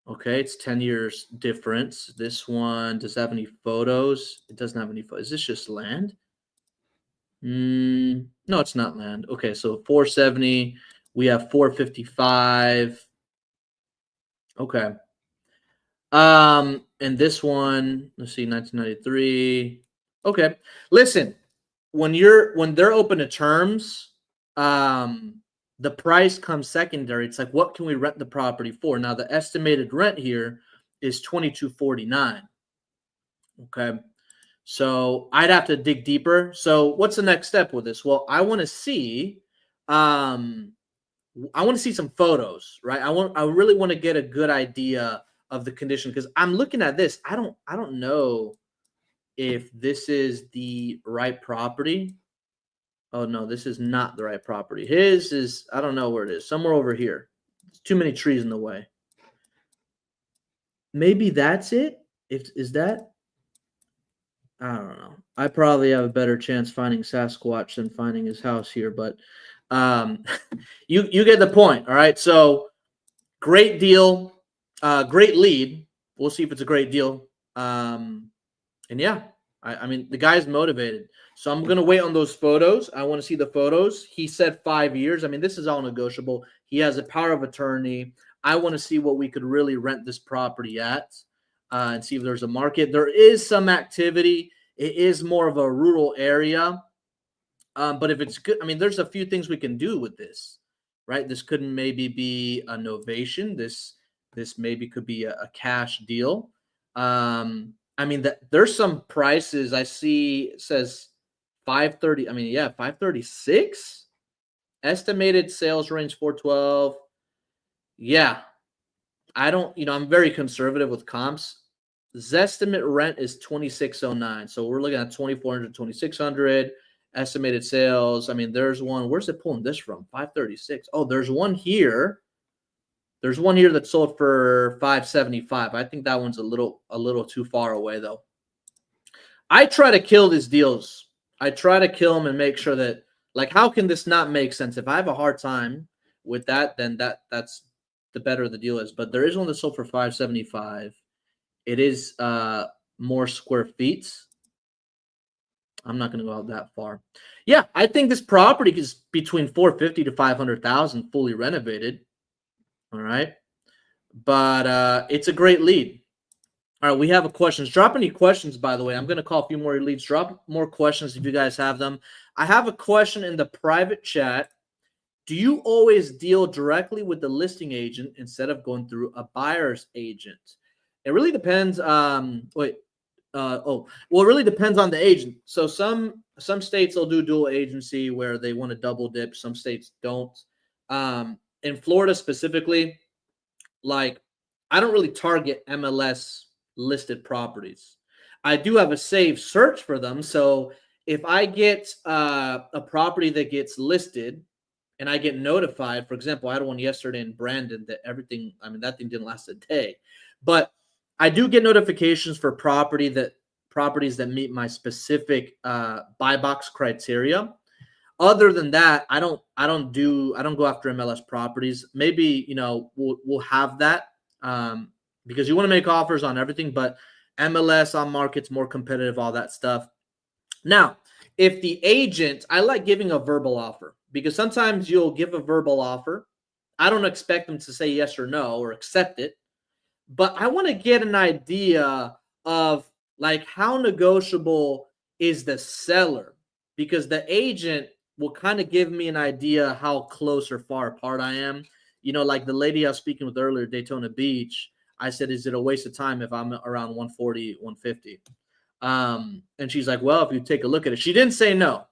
Okay, it's 10 years difference. This one does have any photos? It doesn't have any photos. Is this just land? No, it's not land. Okay, so 470. We have 455. Okay. And this one, let's see, 1993. Okay. Listen, when they're open to terms, the price comes secondary. It's like, what can we rent the property for? Now, the estimated rent here is $22.49. Okay. So I'd have to dig deeper. So what's the next step with this? Well, I want to see some photos, right? I really want to get a good idea of the condition, because I'm looking at this. I don't know if this is the right property. Oh no, this is not the right property. His is, I don't know where it is. Somewhere over here. There's too many trees in the way. Maybe that's it. Is that? I don't know. I probably have a better chance finding Sasquatch than finding his house here, but you get the point. All right. So great deal, great lead. We'll see if it's a great deal. And yeah, I mean the guy's motivated. So I'm gonna wait on those photos. I want to see the photos. He said 5 years. I mean, this is all negotiable. He has a power of attorney. I want to see what we could really rent this property at. And see if there's a market. There is some activity. It is more of a rural area. But if it's good, I mean, there's a few things we can do with this, right? This could maybe be a novation. This maybe could be a cash deal. I mean, there's some prices I see. It says 530. I mean, yeah, 536. Estimated sales range 412. Yeah. I'm very conservative with comps. Zestimate rent is 2609. So we're looking at 2400, 2600. estimated sales. I mean, there's one. Where's it pulling this from? 536. Oh, there's one here. There's one here that sold for 575. I think that one's a little too far away though. I try to kill these deals. I try to kill them and make sure that, like, how can this not make sense? If I have a hard time with that, then that's the better the deal is. But there is one that sold for 575. It is more square feet. I'm not going to go out that far. Yeah, I think this property is between 450 to 500,000 fully renovated. All right. But it's a great lead. All right, we have a questions. Drop any questions, by the way. I'm going to call a few more leads. Drop more questions if you guys have them. I have a question in the private chat. Do you always deal directly with the listing agent instead of going through a buyer's agent? It really depends. It really depends on the agent. So some states will do dual agency where they want to double dip. Some states don't. In Florida specifically, like, I don't really target MLS listed properties. I do have a saved search for them. So if I get a property that gets listed and I get notified, for example, I had one yesterday in Brandon that that thing didn't last a day, but I do get notifications for properties that meet my specific buy box criteria. Other than that, I don't go after MLS properties. Maybe, we'll have that because you want to make offers on everything, but MLS on market's more competitive, all that stuff. Now, if the agent, I like giving a verbal offer because sometimes you'll give a verbal offer. I don't expect them to say yes or no or accept it, but I want to get an idea of, like, how negotiable is the seller, because the agent will kind of give me an idea how close or far apart I am. Like the lady I was speaking with earlier, Daytona Beach, I said, is it a waste of time if I'm around 140, 150? And she's like, well, if you take a look at it, she didn't say no.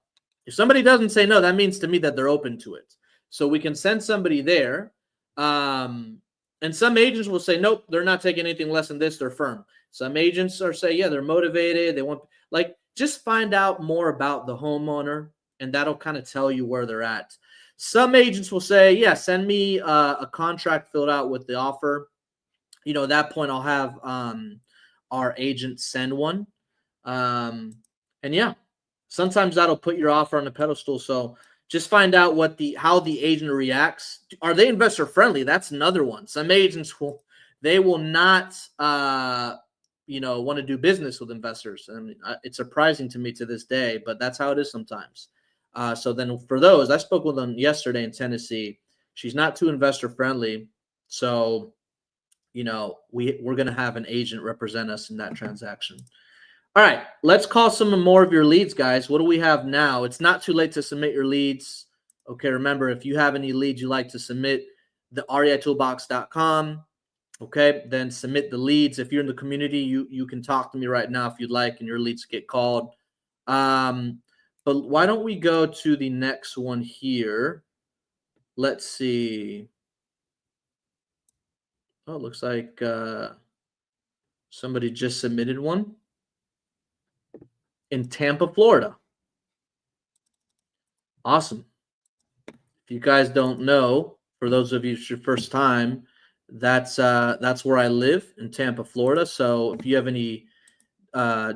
If somebody doesn't say no, that means to me that they're open to it. So we can send somebody there. And some agents will say, nope, they're not taking anything less than this. They're firm. Some agents say, yeah, they're motivated. They want, just find out more about the homeowner, and that'll kind of tell you where they're at. Some agents will say, yeah, send me a contract filled out with the offer. At that point, I'll have our agent send one. And yeah, sometimes that'll put your offer on a pedestal. So just find out how the agent reacts. Are they investor friendly? That's another one. Some agents will not want to do business with investors. I mean, it's surprising to me to this day, but that's how it is sometimes. So then for those, I spoke with them yesterday in Tennessee. She's not too investor friendly. So, we're going to have an agent represent us in that transaction. All right, let's call some more of your leads, guys. What do we have now? It's not too late to submit your leads. Okay, remember, if you have any leads you like to submit, the reitoolbox.com. Okay, then submit the leads. If you're in the community, you can talk to me right now if you'd like, and your leads get called. But why don't we go to the next one here? Let's see. Oh, it looks like somebody just submitted one in Tampa, Florida. Awesome. If you guys don't know, for those of you it's your first time, that's where I live, in Tampa, Florida. So if you have any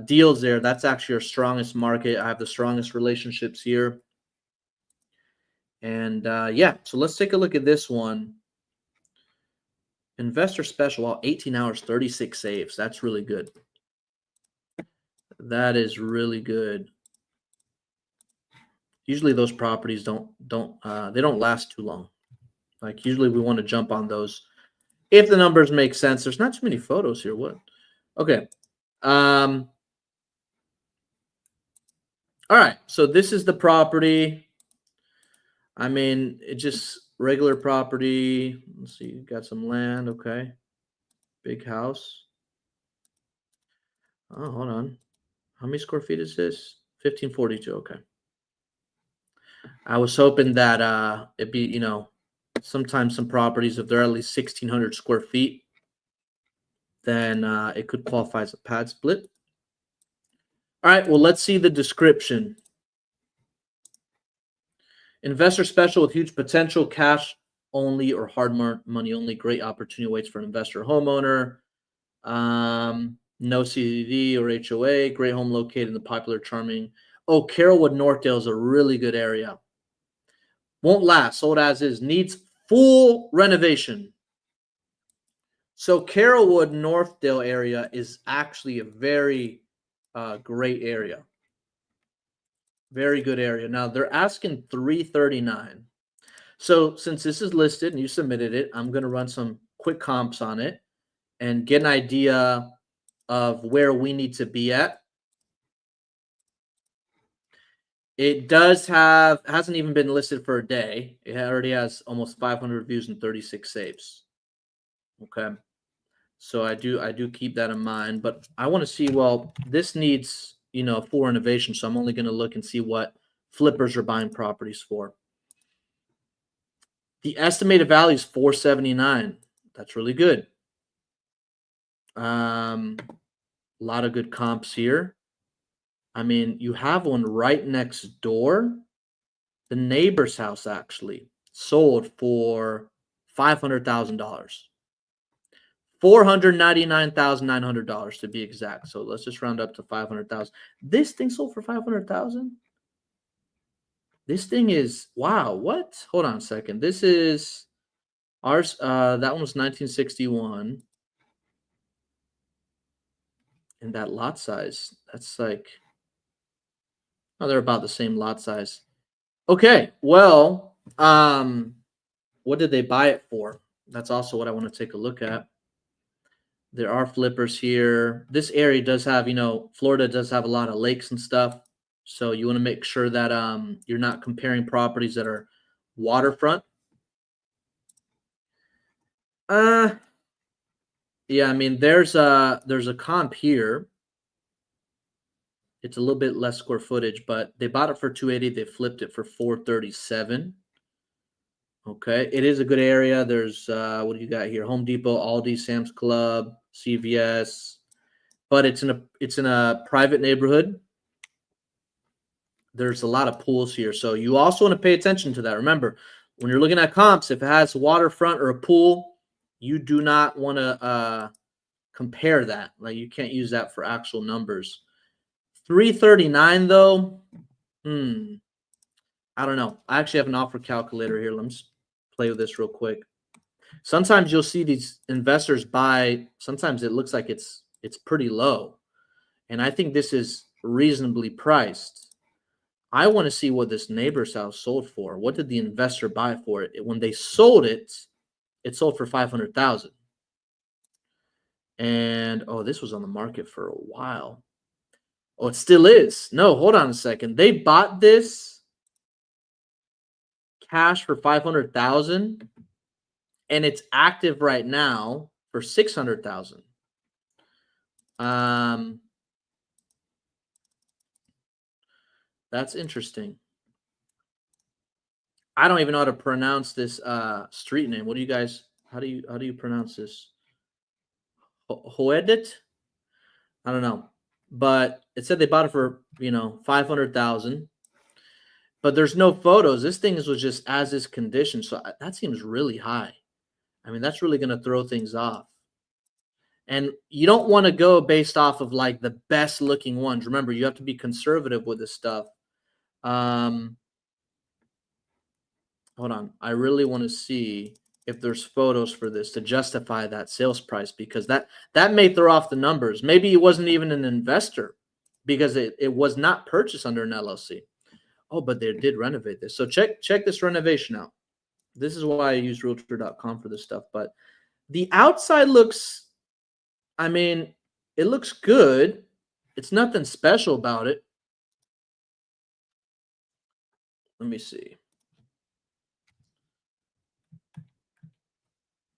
deals there, that's actually our strongest market. I have the strongest relationships here. And yeah, so let's take a look at this one. Investor special, 18 hours, 36 saves. That's really good. That is really good. Usually those properties don't last too long. Like, usually we want to jump on those if the numbers make sense. There's not too many photos here. What? Okay. All right. So this is the property. I mean, it just regular property. Let's see. You got some land. Okay. Big house. Oh, hold on. How many square feet is this? 1542. Okay. I was hoping that it'd be, sometimes some properties, if they're at least 1,600 square feet, then it could qualify as a pad split. All right. Well, let's see the description. Investor special with huge potential, cash only or hard money only. Great opportunity waits for an investor homeowner. No CDD or HOA. Great home located in the popular, charming. Oh, Carrollwood Northdale is a really good area. Won't last. Sold as is. Needs full renovation. So Carrollwood Northdale area is actually a very great area. Very good area. Now they're asking $339. So since this is listed and you submitted it, I'm going to run some quick comps on it and get an idea of where we need to be at. It hasn't even been listed for a day. It already has almost 500 reviews and 36 saves. Okay. So I do keep that in mind, but I want to see, well, this needs, full renovation. So I'm only going to look and see what flippers are buying properties for. The estimated value is $479. That's really good. A lot of good comps here. I mean, you have one right next door. The neighbor's house actually sold for $500,000. $499,900 to be exact. So let's just round up to 500,000. This thing sold for 500,000. This thing is, wow, what? Hold on a second. This is ours. That one was 1961. And that lot size, that's like, oh, they're about the same lot size. Okay, well, what did they buy it for? That's also what I want to take a look at. There are flippers here. This area does have, Florida does have a lot of lakes and stuff. So you want to make sure that you're not comparing properties that are waterfront. Yeah, I mean, there's a comp here. It's a little bit less square footage, but they bought it for $280. They flipped it for $437. Okay, it is a good area. There's what do you got here? Home Depot, Aldi, Sam's Club, CVS, but it's in a private neighborhood. There's a lot of pools here, so you also want to pay attention to that. Remember, when you're looking at comps, if it has waterfront or a pool, you do not want to compare that. Like, you can't use that for actual numbers. $339 though. I don't know. I actually have an offer calculator here. Let me just play with this real quick. Sometimes you'll see these investors buy. Sometimes it looks like it's pretty low, and I think this is reasonably priced. I want to see what this neighbor's house sold for. What did the investor buy for it? When they sold it, it sold for $500,000. And this was on the market for a while. Oh, it still is. No, hold on a second. They bought this cash for $500,000, and it's active right now for $600,000. That's interesting. I don't even know how to pronounce this street name. What do you guys? How do you pronounce this? Hoedit? I don't know, but it said they bought it for $500,000. But there's no photos. This thing was just as is condition, so that seems really high. I mean, that's really going to throw things off. And you don't want to go based off of like the best looking ones. Remember, you have to be conservative with this stuff. Hold on. I really want to see if there's photos for this to justify that sales price, because that may throw off the numbers. Maybe it wasn't even an investor because it was not purchased under an LLC. Oh, but they did renovate this. So check this renovation out. This is why I use Realtor.com for this stuff. But the outside looks, I mean, it looks good. It's nothing special about it. Let me see.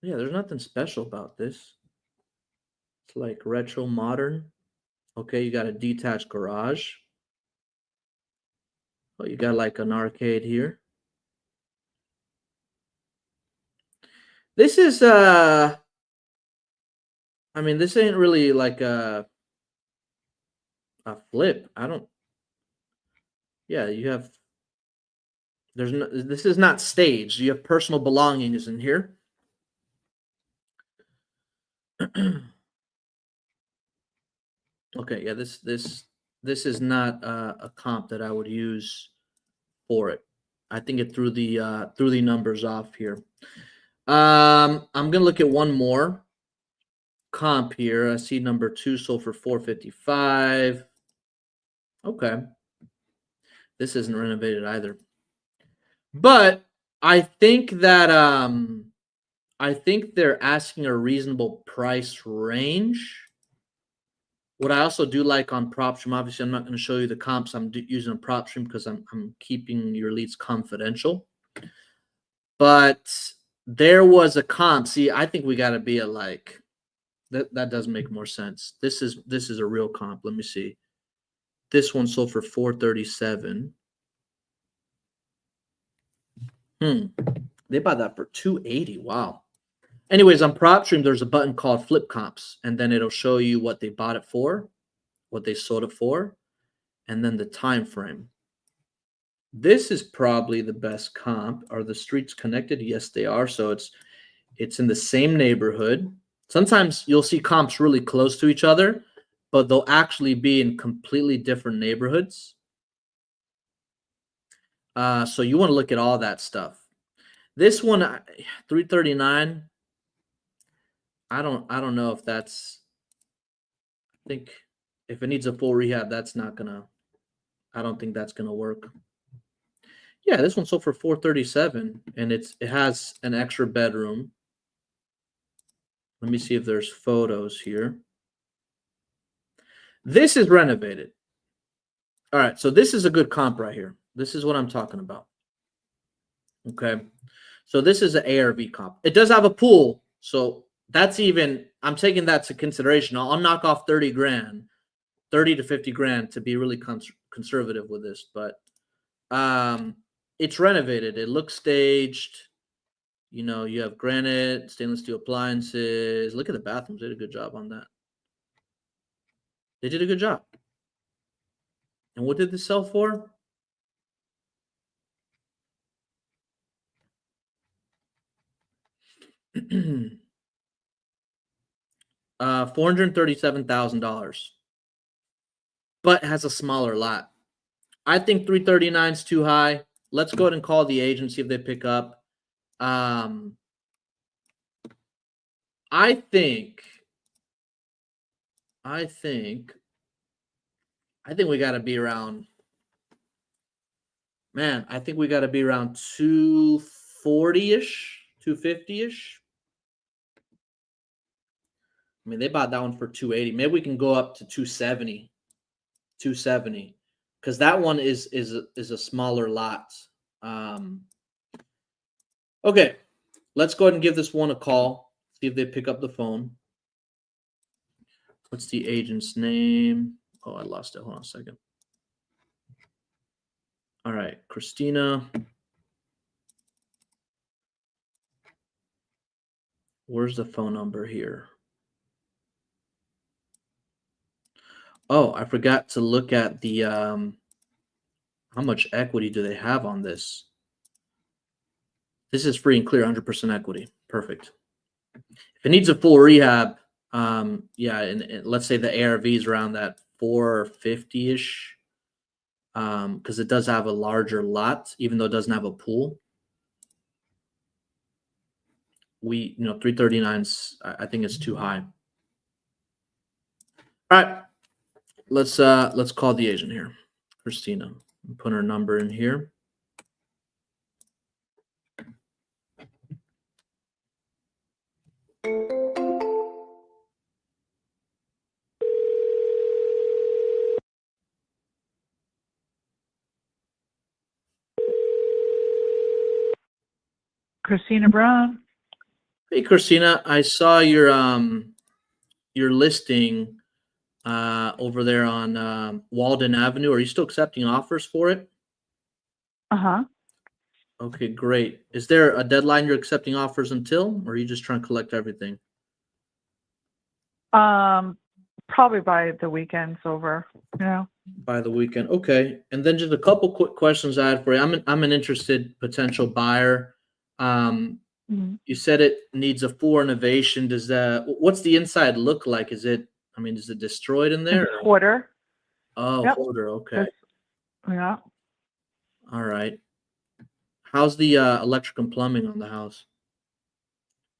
Yeah, there's nothing special about this. It's like retro modern. Okay, you got a detached garage. Oh, you got like an arcade here. This is I mean, this ain't really like a flip. Yeah, you have There's no, this is not staged. You have personal belongings in here. Okay, yeah, this is not a comp that I would use for it. I think it threw the numbers off here. I'm gonna look at one more comp here. I see number 2 sold for $455. Okay, this isn't renovated either, but I think that I think they're asking a reasonable price range. What I also do like on PropStream, obviously, I'm not going to show you the comps I'm using on PropStream because I'm keeping your leads confidential. But there was a comp. See, I think we got to be at like that does make more sense. This is a real comp. Let me see. This one sold for $437. They bought that for $280. Wow. Anyways, on PropStream, there's a button called Flip Comps, and then it'll show you what they bought it for, what they sold it for, and then the time frame. This is probably the best comp. Are the streets connected? Yes, they are. So it's in the same neighborhood. Sometimes you'll see comps really close to each other, but they'll actually be in completely different neighborhoods. So you want to look at all that stuff. This one, 339. I don't know if that's. I think if it needs a full rehab, that's not gonna. I don't think that's gonna work. Yeah, this one sold for $437, and it has an extra bedroom. Let me see if there's photos here. This is renovated. All right, so this is a good comp right here. This is what I'm talking about. Okay, so this is an ARV comp. It does have a pool, so that's even, I'm taking that to consideration. I'll knock off 30 grand, 30 to 50 grand to be really conservative with this, but it's renovated. It looks staged. You know, you have granite, stainless steel appliances. Look at the bathrooms. They did a good job on that. They did a good job. And what did this sell for? $437,000, but has a smaller lot. I think 339 is too high. Let's go ahead and call the agent, see if they pick up. I think we got to be around. Man, I think we got to be around 240-ish, 250-ish. I mean, they bought that one for 280. Maybe we can go up to 270, because that one is a smaller lot. Okay, let's go ahead and give this one a call. See if they pick up the phone. What's the agent's name? Oh, I lost it. Hold on a second. All right, Christina. Where's the phone number here? Oh, I forgot to look at the how much equity do they have on this? This is free and clear, 100% equity. Perfect. If it needs a full rehab, yeah, and let's say the ARV is around that 450-ish, because it does have a larger lot, even though it doesn't have a pool. 339's, I think it's too high. All right, let's call the agent here, Christina. Put her number in here. Christina Brown. Hey, Christina, I saw your listing over there on Walden Avenue. Are you still accepting offers for it? Uh-huh. Okay, great. Is there a deadline you're accepting offers until, or are you just trying to collect everything? Probably by the weekend's over, by the weekend. Okay. And then just a couple quick questions I had for you. I'm an interested potential buyer. Mhm. You said it needs a full renovation. What's the inside look like? Is it destroyed in there? It's quarter. Oh, Yep. hoarder. Okay. That's, yeah. All right. How's the electric and plumbing on the house?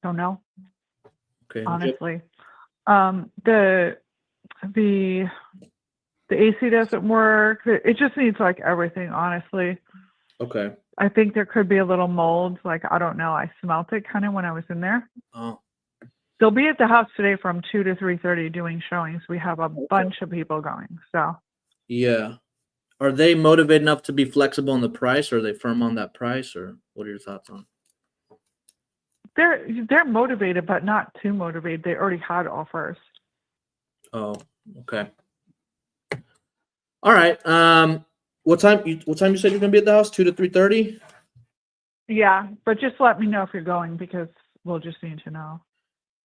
Don't know, Okay. honestly. The AC doesn't work. It just needs like everything, honestly. Okay. I think there could be a little mold. Like, I don't know. I smelt it kind of when I was in there. Oh, They'll be at the house today from 2 to 3:30 doing showings. We have a bunch of people going. So yeah. Are they motivated enough to be flexible on the price, or are they firm on that price, or what are your thoughts on? they're motivated, but not too motivated. They already had offers. Oh, okay. All right. What time you said you're gonna be at the house? 2 to 3:30? Yeah, but just let me know if you're going because we'll just need to know.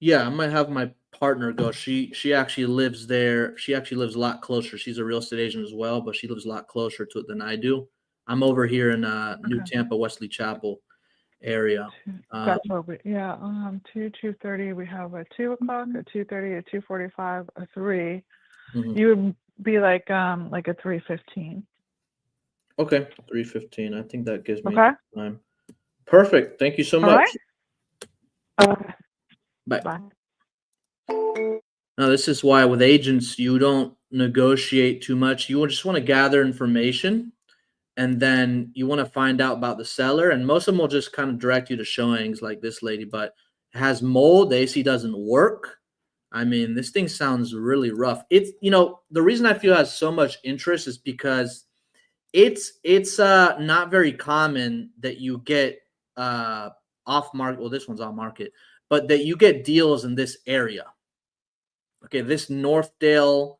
Yeah, I might have my partner go. She actually lives there. She actually lives a lot closer. She's a real estate agent as well, but she lives a lot closer to it than I do. I'm over here in New Okay. Tampa, Wesley Chapel area. That's what we, yeah, 2:30. We have a 2 o'clock, a 2:30, a 2:45, a 3. Mhm. You would be like a 3:15. Okay, 3:15. I think that gives me Okay. time. Perfect. Thank you so All much. right. Okay. Bye. Bye. Now, this is why with agents, you don't negotiate too much. You just want to gather information, and then you want to find out about the seller. And most of them will just kind of direct you to showings like this lady, but it has mold. The AC doesn't work. I mean, this thing sounds really rough. It's, the reason I feel it has so much interest is because it's not very common that you get off market. Well, this one's on market, but that you get deals in this area. Okay, this Northdale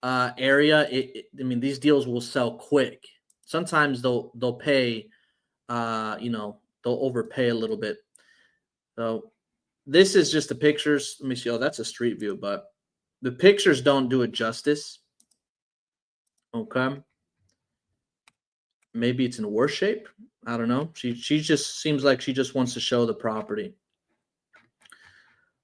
area. I mean, these deals will sell quick. Sometimes they'll pay. They'll overpay a little bit. So this is just the pictures. Let me see. Oh, that's a street view, but the pictures don't do it justice. Okay. Maybe it's in worse shape. I don't know. She just seems like she just wants to show the property.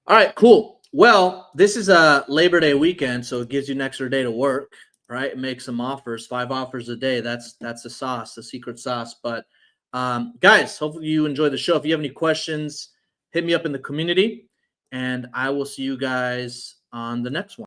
All right, cool. Well, this is a Labor Day weekend, so it gives you an extra day to work, right? Make some offers, 5 offers a day. That's the sauce, the secret sauce. But guys, hopefully you enjoy the show. If you have any questions, hit me up in the community, and I will see you guys on the next one.